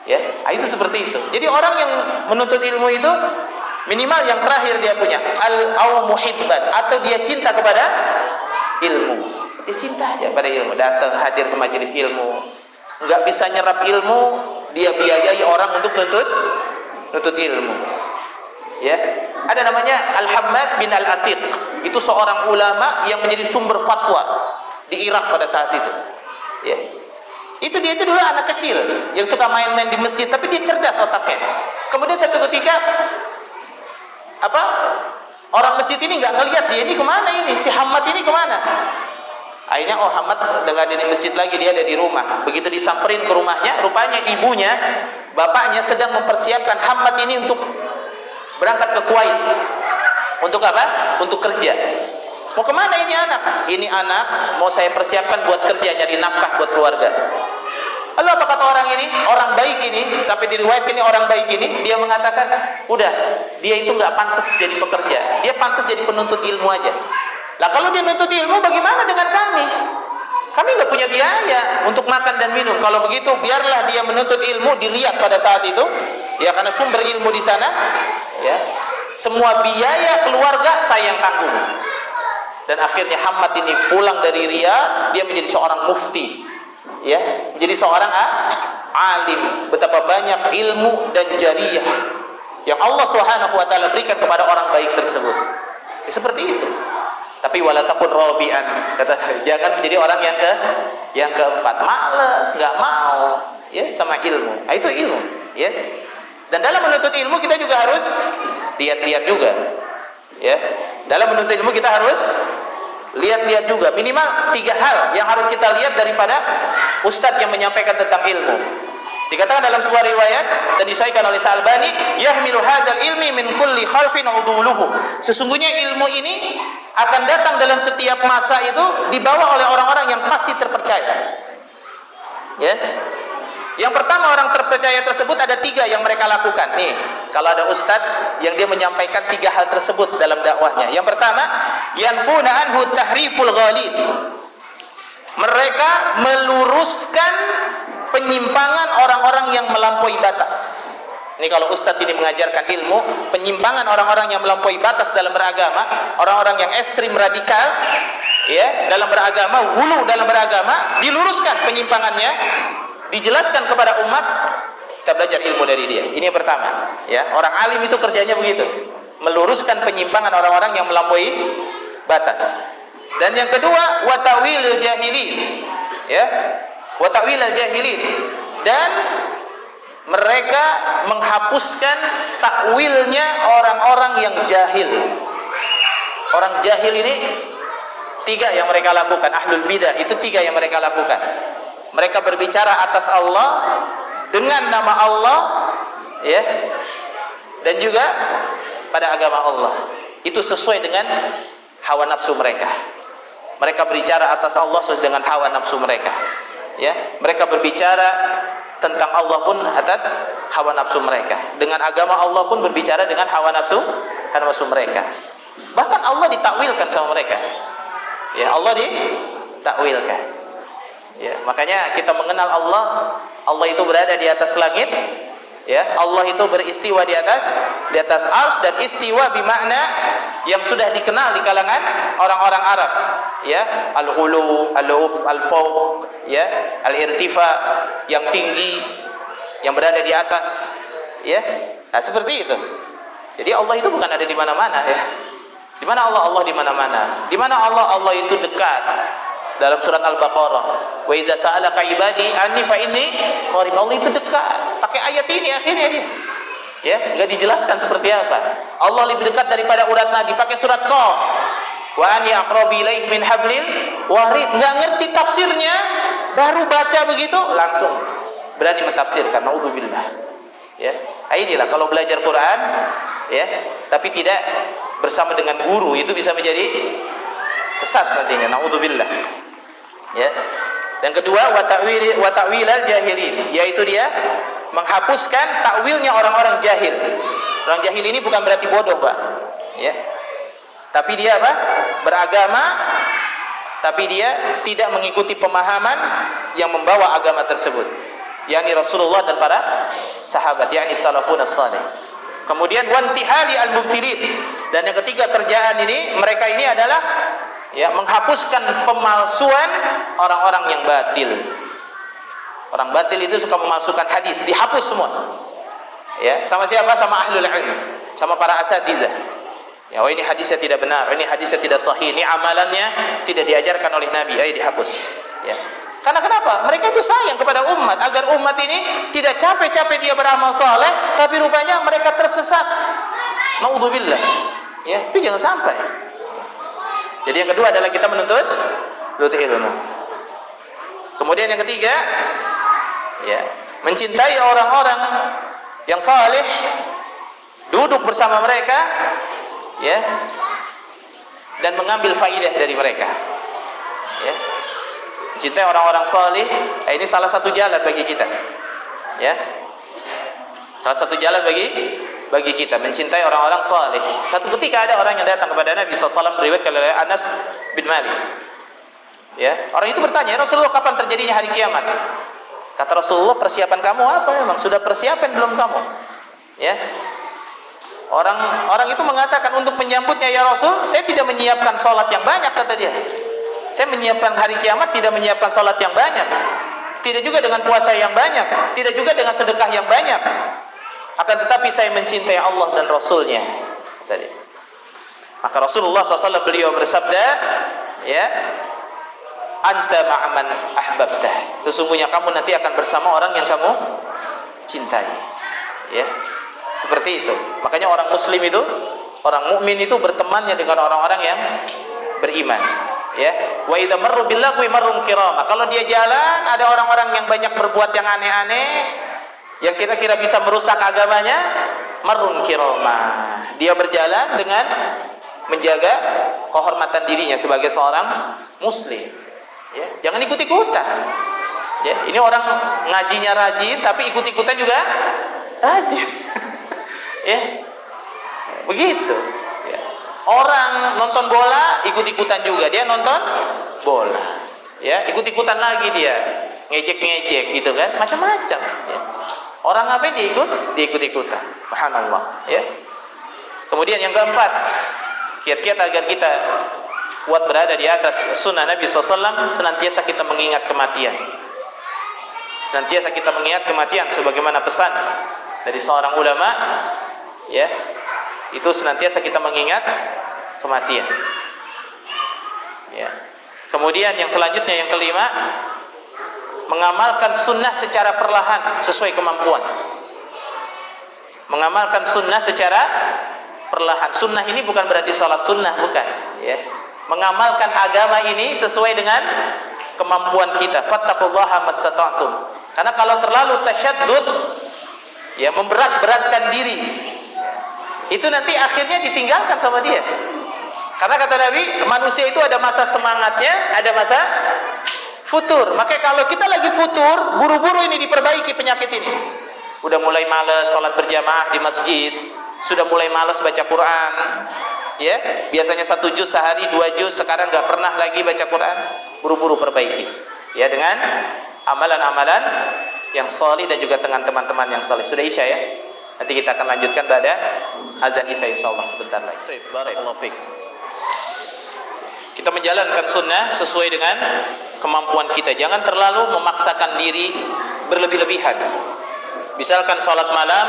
ya, itu seperti itu. Jadi orang yang menuntut ilmu itu minimal yang terakhir dia punya al muhibban, atau dia cinta kepada ilmu, dia cinta aja pada ilmu, datang hadir ke majelis ilmu. Nggak bisa nyerap ilmu, dia biayai orang untuk nuntut ilmu, ya. Ada namanya Al-Hammad bin Al-Atiq, itu seorang ulama yang menjadi sumber fatwa di Irak pada saat itu, ya. Dia itu dulu anak kecil yang suka main-main di masjid, tapi dia cerdas otaknya. Kemudian satu ketika orang masjid ini nggak ngelihat dia ini kemana, ini si Hammad ini kemana. Akhirnya, oh Hamad udah gak ada di masjid lagi, dia ada di rumah. Begitu disamperin ke rumahnya, rupanya ibunya, bapaknya sedang mempersiapkan Hamad ini untuk berangkat ke Kuwait. Untuk apa? Untuk kerja. Mau kemana ini anak? Ini anak mau saya persiapkan buat kerja, nyari nafkah buat keluarga. Lalu apa kata orang ini? Orang baik ini, sampai diriwayatkan ini orang baik ini, dia mengatakan, udah, dia itu nggak pantas jadi pekerja, dia pantas jadi penuntut ilmu aja. Lah kalau dia menuntut ilmu, bagaimana dengan kami? Kami nggak punya biaya untuk makan dan minum. Kalau begitu, biarlah dia menuntut ilmu di Riyadh pada saat itu, ya, karena sumber ilmu di sana, ya. Semua biaya keluarga saya yang tanggung. Dan akhirnya Hamad ini pulang dari Riyadh, dia menjadi seorang mufti, ya, menjadi seorang alim. Betapa banyak ilmu dan jariyah yang Allah Subhanahu wa taala berikan kepada orang baik tersebut. Ya, seperti itu. Tapi wala takun rabi'an, kata jangan menjadi orang yang keempat, malas, nggak mau, ya, sama ilmu. Nah, itu ilmu, ya. Dan dalam menuntut ilmu kita juga harus lihat-lihat juga, ya. Dalam menuntut ilmu kita harus lihat-lihat juga, minimal 3 hal yang harus kita lihat daripada ustadz yang menyampaikan tentang ilmu. Dikatakan dalam sebuah riwayat dan disahihkan oleh Al-Albani, yahmilu hadzal ilmi min kulli khalfin uduluhu. Sesungguhnya ilmu ini akan datang dalam setiap masa itu dibawa oleh orang-orang yang pasti terpercaya. Ya. Yang pertama, orang terpercaya tersebut ada 3 yang mereka lakukan. Nih, kalau ada ustadz yang dia menyampaikan 3 hal tersebut dalam dakwahnya. Yang pertama, yanfuna anhu tahriful ghalid. Mereka meluruskan penyimpangan orang-orang yang melampaui batas. Ini kalau ustadz ini mengajarkan ilmu, penyimpangan orang-orang yang melampaui batas dalam beragama, orang-orang yang ekstrim radikal, ya, dalam beragama, hulu dalam beragama, diluruskan penyimpangannya, dijelaskan kepada umat, kita belajar ilmu dari dia. Ini yang pertama, ya. Orang alim itu kerjanya begitu, meluruskan penyimpangan orang-orang yang melampaui batas. Dan yang kedua, wa ta'wilil jahilin, ya, wa ta'wilil jahilin, dan mereka menghapuskan takwilnya orang-orang yang jahil. Orang jahil ini 3 yang mereka lakukan. Ahlul bidah itu 3 yang mereka lakukan. Mereka berbicara atas Allah dengan nama Allah, ya, dan juga pada agama Allah. Itu sesuai dengan hawa nafsu mereka. Mereka berbicara atas Allah sesuai dengan hawa nafsu mereka, ya. Mereka berbicara tentang Allah pun atas hawa nafsu mereka. Dengan agama Allah pun berbicara dengan hawa nafsu mereka. Bahkan Allah ditakwilkan sama mereka. Ya, Allah ditakwilkan. Ya, makanya kita mengenal Allah. Allah itu berada di atas langit. Ya, Allah itu beristiwa di atas arsy, dan istiwa bermakna yang sudah dikenal di kalangan orang-orang Arab, ya, al-ulu, al-uf, al-fawq, ya, al-irtifa, yang tinggi, yang berada di atas, ya. Nah, seperti itu. Jadi Allah itu bukan ada di mana-mana, ya. Di mana Allah? Allah di mana-mana. Di mana Allah? Allah itu dekat. Dalam surat Al-Baqarah, wa idza sa'alaka ibadi anni fa inni qarib. Allah itu dekat. Pakai ayat ini akhirnya dia. Ya, enggak dijelaskan seperti apa. Allah lebih dekat daripada urat nadi, pakai surat Qaf. Wa anni aqrabu ilaihi min hablil warid. Enggak ngerti tafsirnya, baru baca begitu langsung berani mentafsirkan. Naudzubillah. Ya. Inilah kalau belajar Quran, ya, tapi tidak bersama dengan guru, itu bisa menjadi sesat nantinya. Naudzubillah. Ya. Dan kedua, wa ta'wilal jahilin, yaitu dia menghapuskan takwilnya orang-orang jahil. Orang jahil ini bukan berarti bodoh, Pak. Ya. Tapi dia apa? Beragama, tapi dia tidak mengikuti pemahaman yang membawa agama tersebut. yakni Rasulullah dan para sahabat, yakni salafun as-salih. Kemudian wantihali al-mubtilin, dan yang ketiga kerjaan ini, mereka ini adalah ya menghapuskan pemalsuan orang-orang yang batil. Orang batil itu suka memalsukan hadis, dihapus semua. Ya, sama siapa? Sama ahlul ilm, sama para asatizah. Ya, oh ini hadisnya tidak benar, ini hadisnya tidak sahih, ini amalannya tidak diajarkan oleh Nabi, ayo dihapus. Ya. Karena kenapa? Mereka itu sayang kepada umat, agar umat ini tidak capek-capek dia beramal saleh, tapi rupanya mereka tersesat. Naudzubillah. Ya, itu jangan sampai. Jadi yang kedua adalah kita menuntut ilmu. Kemudian yang ketiga, ya, mencintai orang-orang yang saleh, duduk bersama mereka, ya, dan mengambil faidah dari mereka. Ya. Mencintai orang-orang saleh, ini salah satu jalan bagi kita. Ya. Salah satu jalan bagi kita mencintai orang-orang saleh. Satu ketika ada orang yang datang kepada Nabi SAW, diriwayatkan oleh Anas bin Malik. Ya, orang itu bertanya, "Ya Rasulullah, kapan terjadinya hari kiamat?" Kata Rasulullah, "Persiapan kamu apa memang? Sudah persiapan belum kamu?" Ya. Orang itu mengatakan, "Untuk menyambutnya ya Rasul, saya tidak menyiapkan salat yang banyak," kata dia. "Saya menyiapkan hari kiamat tidak menyiapkan salat yang banyak. Tidak juga dengan puasa yang banyak, tidak juga dengan sedekah yang banyak. Akan tetapi saya mencintai Allah dan Rasulnya," kata dia. Maka Rasulullah SAW beliau bersabda, ya, "Anta ma'aman ahbabtah." Sesungguhnya kamu nanti akan bersama orang yang kamu cintai. Ya. Seperti itu. Makanya orang muslim itu, orang mukmin itu bertemannya dengan orang-orang yang beriman. Ya. Wa idza marru bil lagwi marrum kirama. Kalau dia jalan ada orang-orang yang banyak berbuat yang aneh-aneh, yang kira-kira bisa merusak agamanya, marrun kirama. Dia berjalan dengan menjaga kehormatan dirinya sebagai seorang muslim. Ya, jangan ikut-ikutan. Ya, ini orang ngajinya rajin tapi ikut-ikutan juga rajin. Ya. Begitu. Ya. Orang nonton bola ikut-ikutan juga, dia nonton bola. Ya, ikut-ikutan lagi dia. Ngejek-ngejek gitu kan, macam-macam, ya. Orang ngapain dia ikut-ikutan. Subhanallah, ya. Kemudian yang keempat, kiat-kiat agar kita kuat berada di atas sunnah Nabi SAW, senantiasa kita mengingat kematian. Senantiasa kita mengingat kematian sebagaimana pesan dari seorang ulama, ya. Itu senantiasa kita mengingat kematian. Ya. Kemudian yang selanjutnya, yang kelima, mengamalkan sunnah secara perlahan sesuai kemampuan. Mengamalkan sunnah secara perlahan. Sunnah ini bukan berarti salat sunnah, bukan. Ya. Mengamalkan agama ini sesuai dengan kemampuan kita. Fattaqullaha mastata'tum. Karena kalau terlalu tasyaddud, ya, memberat-beratkan diri, itu nanti akhirnya ditinggalkan sama dia. Karena kata Nabi, manusia itu ada masa semangatnya, ada masa futur. Maka kalau kita lagi futur, buru-buru ini diperbaiki penyakit ini. Udah mulai malas salat berjamaah di masjid, sudah mulai malas baca Quran. Ya, biasanya 1 juz sehari, 2 juz, sekarang nggak pernah lagi baca Quran. Buru-buru perbaiki. Ya, dengan amalan-amalan yang salih dan juga dengan teman-teman yang salih. Sudah Isya ya? Nanti kita akan lanjutkan pada azan Isya insyaallah sebentar lagi. Barakallahu fiik. Kita menjalankan sunnah sesuai dengan kemampuan kita. Jangan terlalu memaksakan diri berlebih-lebihan. Misalkan salat malam,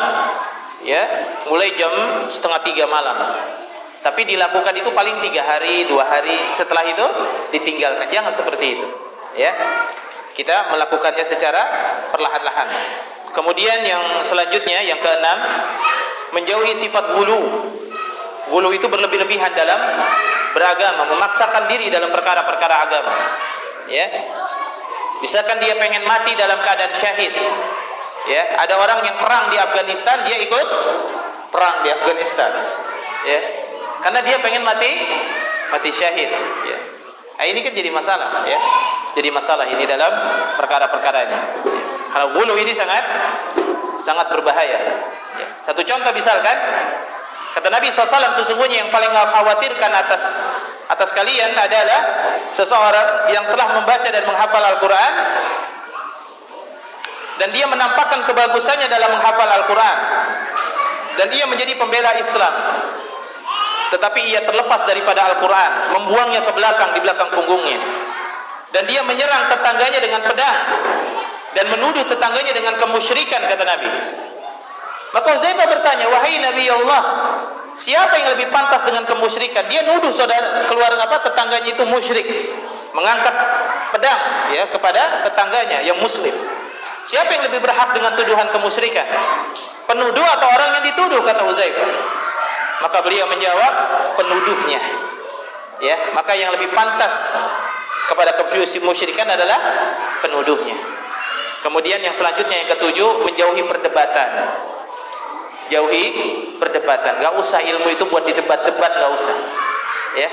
ya, mulai jam 2:30 malam. Tapi dilakukan itu paling 3 hari, 2 hari. Setelah itu ditinggalkan. Jangan seperti itu. Ya, kita melakukannya secara perlahan-lahan. Kemudian yang selanjutnya, yang keenam, menjauhi sifat ghulu. Ghulu itu berlebih-lebihan dalam beragama, memaksakan diri dalam perkara-perkara agama. Ya, misalkan dia pengen mati dalam keadaan syahid. Ya, ada orang yang perang di Afghanistan, dia ikut perang di Afghanistan. Ya, karena dia pengen mati syahid. Ya. Nah, ini kan jadi masalah. Ya, jadi masalah ini dalam perkara-perkaranya. Ya. Kalau ghulu ini sangat berbahaya. Ya. Satu contoh misalkan, kata Nabi SAW, sesungguhnya yang paling khawatirkan atas kalian adalah seseorang yang telah membaca dan menghafal Al-Quran dan dia menampakkan kebagusannya dalam menghafal Al-Quran dan dia menjadi pembela Islam, tetapi ia terlepas daripada Al-Quran, membuangnya ke belakang, di belakang punggungnya, dan dia menyerang tetangganya dengan pedang dan menuduh tetangganya dengan kemusyrikan, kata Nabi. Maka Uzaifah bertanya, "Wahai Nabi Allah, siapa yang lebih pantas dengan kemusyrikan?" Dia nuduh tetangganya itu musyrik, mengangkat pedang, ya, kepada tetangganya yang muslim. Siapa yang lebih berhak dengan tuduhan kemusyrikan? Penuduh atau orang yang dituduh, kata Uzaifah. Maka beliau menjawab, penuduhnya. Ya, maka yang lebih pantas kepada kemusyrikan adalah penuduhnya. Kemudian yang selanjutnya, yang ketujuh, menjauhi perdebatan. Jauhi perdebatan. Gak usah ilmu itu buat didebat-debat, gak usah. Ya,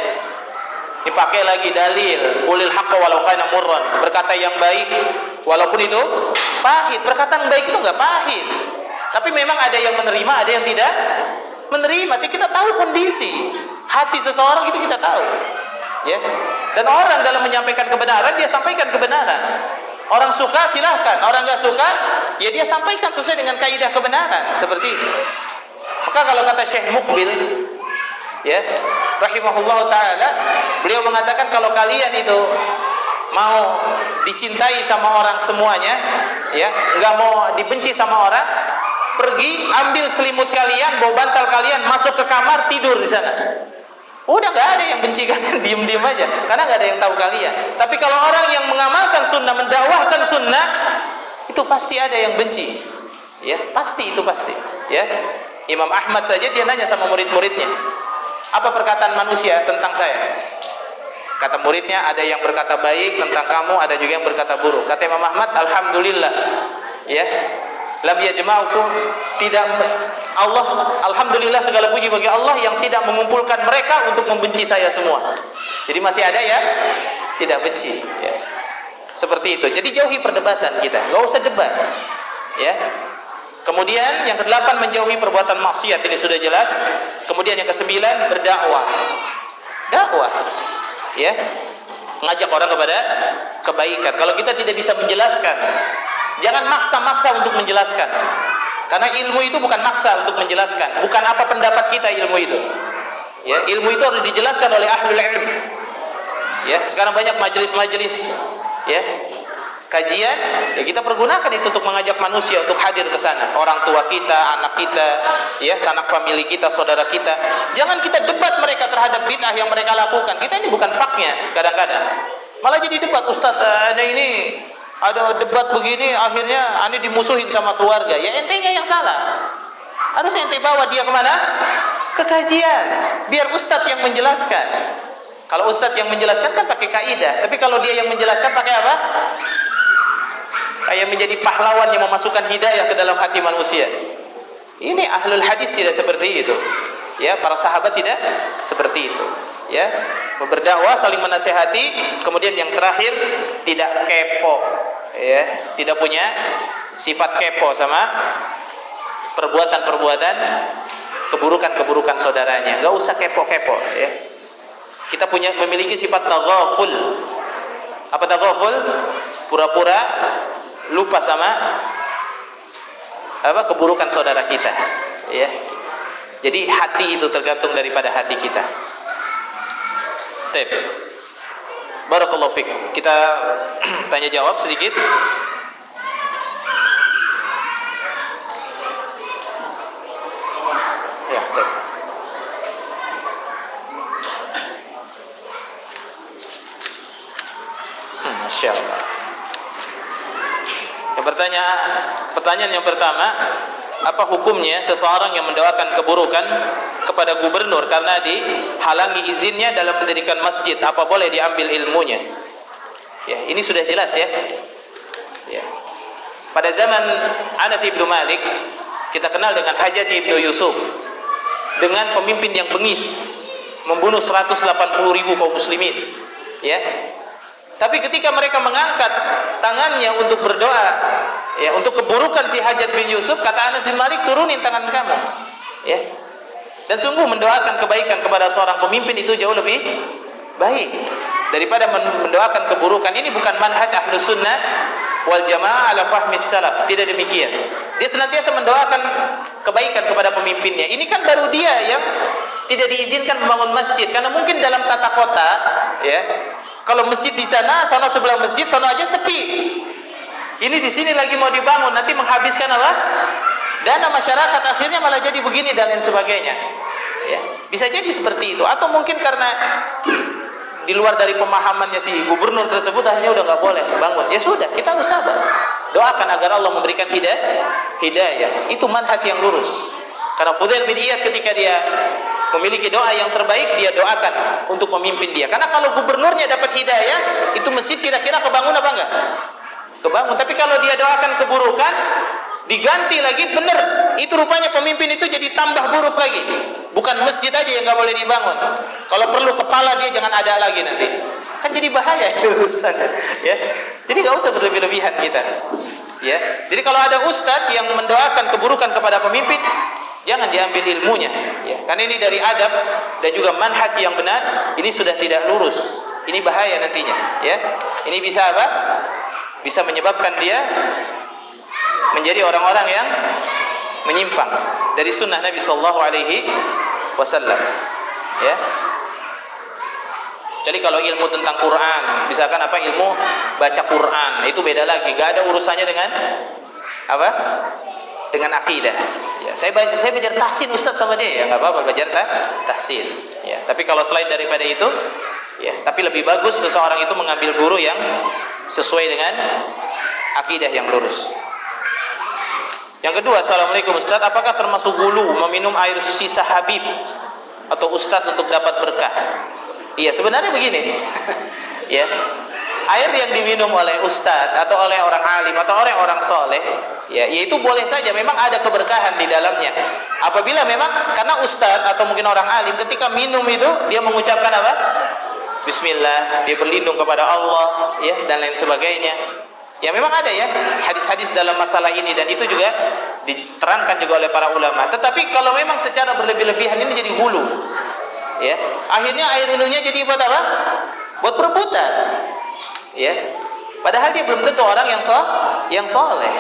Dipakai lagi dalil, qulil haqqa walau kana murran. Berkata yang baik walaupun itu pahit. Perkataan baik itu enggak pahit. Tapi memang ada yang menerima, ada yang tidak menerima. Tapi kita tahu kondisi hati seseorang itu kita tahu. Ya. Dan orang dalam menyampaikan kebenaran, dia sampaikan kebenaran. Orang suka silahkan, orang enggak suka ya dia sampaikan sesuai dengan kaidah kebenaran, seperti itu. Maka kalau kata Syekh Mukbil ya, rahimahullah taala, beliau mengatakan kalau kalian itu mau dicintai sama orang semuanya, ya, enggak mau dibenci sama orang, pergi ambil selimut kalian, bawa bantal kalian, masuk ke kamar, tidur di sana. Udah nggak ada yang benci kalian, diem-diem aja, karena nggak ada yang tahu kalian. Tapi kalau orang yang mengamalkan sunnah, mendakwahkan sunnah, itu pasti ada yang benci, ya, pasti itu pasti. Ya, Imam Ahmad saja dia nanya sama murid-muridnya, apa perkataan manusia tentang saya? Kata muridnya, ada yang berkata baik tentang kamu, ada juga yang berkata buruk. Kata Imam Ahmad, alhamdulillah, ya. Lam yajma'ukum, tidak Allah, alhamdulillah segala puji bagi Allah yang tidak mengumpulkan mereka untuk membenci saya semua. Jadi masih ada ya tidak benci, ya. Seperti itu. Jadi jauhi perdebatan kita, enggak usah debat, ya. Kemudian yang ke-8 menjauhi perbuatan maksiat, ini sudah jelas. Kemudian yang ke-9 berdakwah. Dakwah, ya. Ngajak orang kepada kebaikan. Kalau kita tidak bisa menjelaskan, jangan maksa-maksa untuk menjelaskan. Karena ilmu itu bukan maksa untuk menjelaskan, bukan apa pendapat kita ilmu itu. Ya, ilmu itu harus dijelaskan oleh ahlul ilm. Ya, sekarang banyak majelis-majelis, ya, kajian, ya kita pergunakan itu untuk mengajak manusia untuk hadir ke sana. Orang tua kita, anak kita, ya, sanak famili kita, saudara kita. Jangan kita debat mereka terhadap bid'ah yang mereka lakukan. Kita ini bukan faknya kadang-kadang. Malah jadi debat, Ustaz, ini ada debat begini, akhirnya ane dimusuhin sama keluarga. Ya entenya yang salah. Harus ente bawa dia kemana? Ke kajian. Biar ustadz yang menjelaskan. Kalau ustadz yang menjelaskan kan pakai kaidah. Tapi kalau dia yang menjelaskan pakai apa? Kayak menjadi pahlawan yang memasukkan hidayah ke dalam hati manusia. Ini ahlul hadis tidak seperti itu. Ya, para sahabat tidak seperti itu. Ya, berdakwah, saling menasihati. Kemudian yang terakhir, tidak kepo, ya, tidak punya sifat kepo sama perbuatan-perbuatan keburukan-keburukan saudaranya. Enggak usah kepo-kepo, ya. Kita memiliki sifat taghaful. Apa taghaful? Pura-pura lupa sama apa keburukan saudara kita, ya. Jadi hati itu tergantung daripada hati kita. Baik. Barakallahu fiik. Kita tanya jawab sedikit. Ya, baik. Masya Allah. Pertanyaan yang pertama, apa hukumnya seseorang yang mendoakan keburukan kepada gubernur karena dihalangi izinnya dalam mendirikan masjid? Apa boleh diambil ilmunya? Ya, ini sudah jelas ya. Ya. Pada zaman Anas ibnu Malik, kita kenal dengan Hajjaj ibnu Yusuf, dengan pemimpin yang bengis, membunuh 180.000 kaum muslimin. Ya. Tapi ketika mereka mengangkat tangannya untuk berdoa, ya, untuk keburukan si Hajjaj bin Yusuf, kata Anas bin Malik, turunin tangan kamu, ya. Dan sungguh mendoakan kebaikan kepada seorang pemimpin itu jauh lebih baik daripada mendoakan keburukan. Ini bukan manhaj ahlus sunnah wal jamaah ala fahmis salaf. Tidak demikian. Dia senantiasa mendoakan kebaikan kepada pemimpinnya. Ini kan baru dia yang tidak diizinkan membangun masjid, karena mungkin dalam tata kota, ya, kalau masjid di sana sebelah masjid, sana aja sepi. Ini di sini lagi mau dibangun, nanti menghabiskan apa? Dana masyarakat, akhirnya malah jadi begini dan lain sebagainya. Ya, bisa jadi seperti itu. Atau mungkin karena di luar dari pemahamannya si gubernur tersebut, akhirnya udah nggak boleh bangun. Ya sudah, kita harus sabar. Doakan agar Allah memberikan hidayah. Itu manhaj yang lurus. Karena Fudail bin Iyad ketika dia memiliki doa yang terbaik, dia doakan untuk memimpin dia. Karena kalau gubernurnya dapat hidayah, itu masjid kira-kira kebangun apa enggak? Kebangun. Tapi kalau dia doakan keburukan, diganti lagi, benar, itu rupanya pemimpin itu jadi tambah buruk lagi. Bukan masjid aja yang nggak boleh dibangun. Kalau perlu kepala dia jangan ada lagi nanti. Kan jadi bahaya urusan, ya. Jadi nggak usah berlebih-lebihan kita, ya. Jadi kalau ada ustadz yang mendoakan keburukan kepada pemimpin, jangan diambil ilmunya, ya. Karena ini dari adab dan juga manhaj yang benar, ini sudah tidak lurus. Ini bahaya nantinya, ya. Ini bisa apa? Bisa menyebabkan dia menjadi orang-orang yang menyimpang dari sunnah Nabi Sallallahu Alaihi Wasallam, ya. Jadi kalau ilmu tentang Quran, misalkan apa ilmu baca Quran, itu beda lagi, gak ada urusannya dengan apa? Dengan akidah. Ya, saya belajar tahsin Ustaz sama dia, ya nggak apa-apa belajar tahsin. Ya, tapi kalau selain daripada itu, ya, tapi lebih bagus seseorang itu mengambil guru yang sesuai dengan akidah yang lurus. Yang kedua, assalamualaikum Ustaz, apakah termasuk gulu meminum air sisa Habib atau Ustaz untuk dapat berkah? Iya, sebenarnya begini. Ya. Air yang diminum oleh ustadz atau oleh orang alim atau oleh orang soleh, ya, itu boleh saja, memang ada keberkahan di dalamnya. Apabila memang karena ustadz atau mungkin orang alim ketika minum itu dia mengucapkan apa? Bismillah, dia berlindung kepada Allah, ya, dan lain sebagainya. Ya, memang ada ya hadis-hadis dalam masalah ini dan itu juga diterangkan juga oleh para ulama. Tetapi kalau memang secara berlebih-lebihan ini jadi hulu. Ya, akhirnya air minumnya jadi buat apa? Buat perebutan, ya. Padahal dia belum tentu orang yang soleh,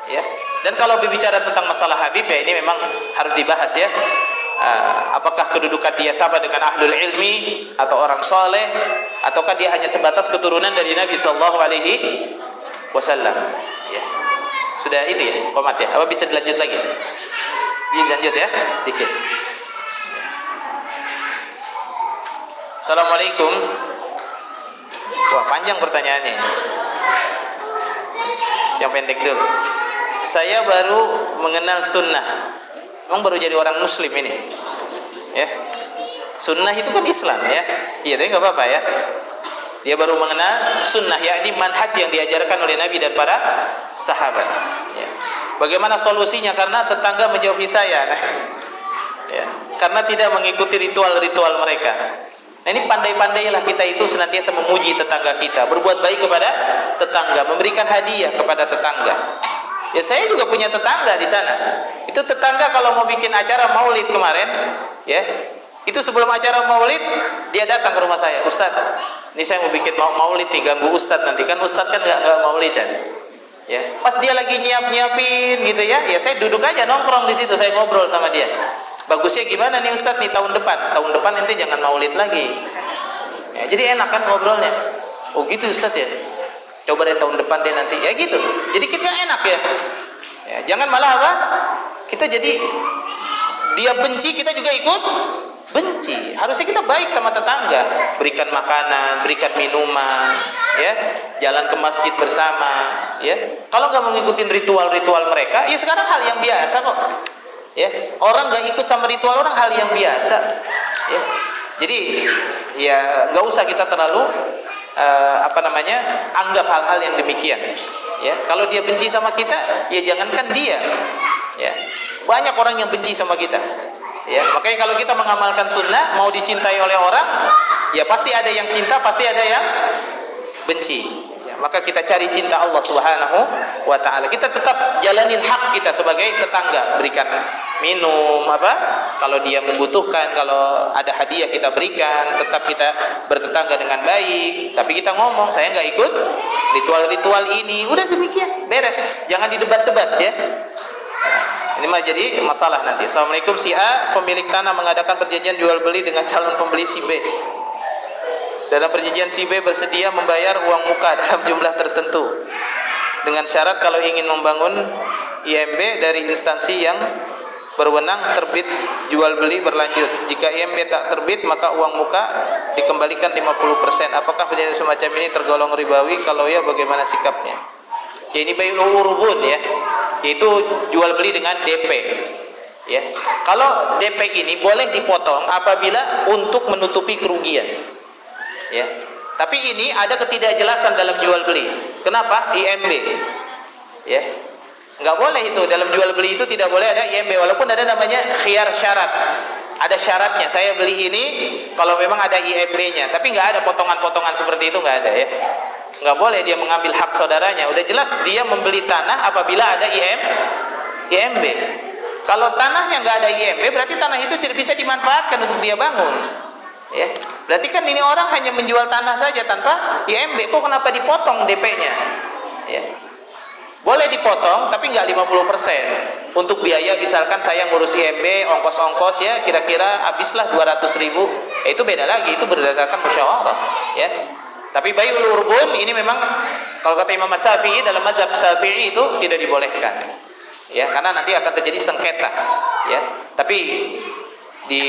ya. Dan kalau berbicara tentang masalah Habib, ya ini memang harus dibahas, ya. Apakah kedudukan dia sama dengan ahlul ilmi atau orang soleh, ataukah dia hanya sebatas keturunan dari Nabi Sallallahu Alaihi Wasallam? Ya. Sudah itu ya, komat ya. Apa bisa dilanjut lagi? Dilanjut ya, dikit. Assalamualaikum. Wah, panjang pertanyaannya. Yang pendek dulu. Saya baru mengenal sunnah. Memang baru jadi orang muslim ini, ya. Sunnah itu kan Islam, ya. Iya, tapi nggak apa-apa ya. Dia baru mengenal sunnah, yakni manhaj yang diajarkan oleh Nabi dan para sahabat. Ya. Bagaimana solusinya? Karena tetangga menjauhi saya, ya. Karena tidak mengikuti ritual-ritual mereka. Nah, ini pandai-pandailah kita itu senantiasa memuji tetangga kita, berbuat baik kepada tetangga, memberikan hadiah kepada tetangga. Ya, saya juga punya tetangga di sana. Itu tetangga kalau mau bikin acara maulid kemarin, ya, itu sebelum acara maulid dia datang ke rumah saya, Ustaz, ini saya mau bikin maulid nih, ganggu Ustaz nanti, kan Ustaz kan nggak maulidan. Ya, pas dia lagi nyiapin gitu ya, ya saya duduk aja nongkrong di situ, saya ngobrol sama dia. Bagusnya gimana nih Ustadz nih tahun depan nanti jangan maulid lagi, ya, jadi enak kan ngobrolnya. Oh gitu Ustadz ya, coba deh tahun depan deh nanti, ya gitu. Jadi kita enak ya, ya, jangan malah apa, kita jadi dia benci kita juga ikut benci. Harusnya kita baik sama tetangga, berikan makanan, berikan minuman, ya, jalan ke masjid bersama, ya. Kalau nggak mengikuti ritual-ritual mereka, ya sekarang hal yang biasa kok. Ya, orang nggak ikut sama ritual orang hal yang biasa, ya. Jadi ya nggak usah kita terlalu anggap hal-hal yang demikian, ya. Kalau dia benci sama kita, ya jangankan dia, ya, banyak orang yang benci sama kita, ya. Makanya kalau kita mengamalkan sunnah, mau dicintai oleh orang, ya pasti ada yang cinta, pasti ada yang benci. Maka kita cari cinta Allah Subhanahu wa ta'ala. Kita tetap jalanin hak kita sebagai tetangga, berikan minum apa, kalau dia membutuhkan, kalau ada hadiah kita berikan, tetap kita bertetangga dengan baik. Tapi kita ngomong, saya nggak ikut ritual-ritual ini, udah demikian, beres, jangan didebat-debat, ya. Ini mah jadi masalah nanti. Assalamualaikum, si A pemilik tanah mengadakan perjanjian jual beli dengan calon pembeli si B. Dalam perjanjian si B bersedia membayar uang muka dalam jumlah tertentu dengan syarat kalau ingin membangun IMB dari instansi yang berwenang terbit jual beli berlanjut. Jika IMB tak terbit maka uang muka dikembalikan 50%. Apakah perjanjian semacam ini tergolong ribawi? Kalau ya bagaimana sikapnya? Ya, ini bai'ul urubun, ya. Itu jual beli dengan DP. Ya. Kalau DP ini boleh dipotong apabila untuk menutupi kerugian. Ya, tapi ini ada ketidakjelasan dalam jual beli. Kenapa? IMB, ya, nggak boleh itu dalam jual beli itu tidak boleh ada IMB walaupun ada namanya khiyar syarat. ada syaratnya. Saya beli ini kalau memang ada IMB-nya, tapi nggak ada potongan-potongan seperti itu, nggak ada ya. Nggak boleh dia mengambil hak saudaranya. Udah jelas dia membeli tanah apabila ada IMB. Kalau tanahnya nggak ada IMB, berarti tanah itu tidak bisa dimanfaatkan untuk dia bangun. Ya, berarti kan ini orang hanya menjual tanah saja tanpa IMB. Kok kenapa dipotong DP-nya? Ya. Boleh dipotong, tapi nggak 50%. Untuk biaya misalkan saya ngurus IMB, ongkos-ongkos ya, kira-kira habislah 200.000. Itu beda lagi, itu berdasarkan musyawarah. Ya. Tapi bai'ul urbun ini memang kalau kata Imam Syafi'i dalam mazhab Syafi'i itu tidak dibolehkan. Ya, karena nanti akan terjadi sengketa. Ya. Tapi di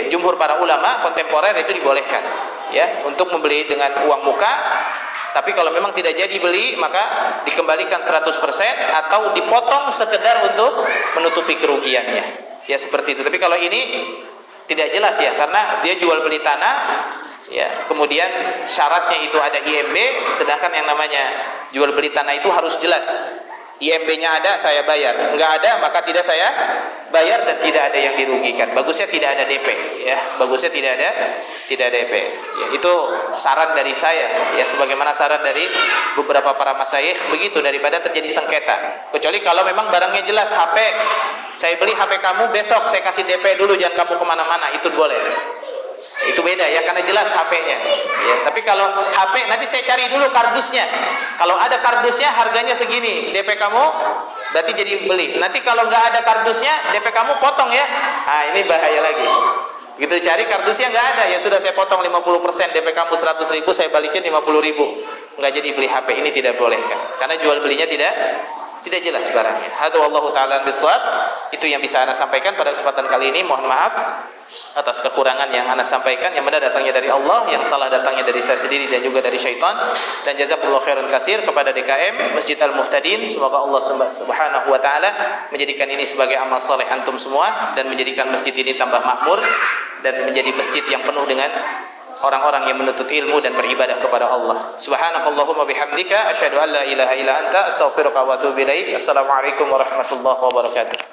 jumhur para ulama kontemporer itu dibolehkan. Ya, untuk membeli dengan uang muka. Tapi kalau memang tidak jadi beli, maka dikembalikan 100% atau dipotong sekedar untuk menutupi kerugiannya. Ya seperti itu. Tapi kalau ini tidak jelas ya, karena dia jual beli tanah, ya kemudian syaratnya itu ada IMB, sedangkan yang namanya jual beli tanah itu harus jelas. IMB-nya ada, saya bayar. Enggak ada, maka tidak saya bayar dan tidak ada yang dirugikan. Bagusnya tidak ada DP, ya. Bagusnya tidak ada DP. Ya, itu saran dari saya, ya sebagaimana saran dari beberapa para masyayikh begitu, daripada terjadi sengketa. Kecuali kalau memang barangnya jelas, HP, saya beli HP kamu besok, saya kasih DP dulu, jangan kamu kemana-mana, itu boleh. Itu beda ya, karena jelas HP-nya. Ya, tapi kalau HP nanti saya cari dulu kardusnya. Kalau ada kardusnya harganya segini, DP kamu berarti jadi beli. Nanti kalau nggak ada kardusnya, DP kamu potong ya. Nah, ini bahaya lagi. Begitu cari kardusnya nggak ada, ya sudah saya potong 50%, DP kamu 100.000, saya balikin 50.000. Nggak jadi beli HP, ini tidak bolehkan. Karena jual belinya tidak jelas barangnya. Hadu wallahu ta'ala bisawab. Itu yang bisa Ana sampaikan pada kesempatan kali ini. Mohon maaf atas kekurangan yang Ana sampaikan, yang benar datangnya dari Allah, yang salah datangnya dari saya sendiri dan juga dari syaitan. Dan jazakallahu khairan katsir kepada DKM Masjid Al-Muhtadin. Semoga Allah Subhanahu wa taala menjadikan ini sebagai amal saleh antum semua dan menjadikan masjid ini tambah makmur dan menjadi masjid yang penuh dengan orang-orang yang menuntut ilmu dan beribadah kepada Allah. Subhanakallahumma bihamdika asyhadu an la ilaha illa anta astaghfiruka wa atubu ilaik. Assalamualaikum warahmatullahi wabarakatuh.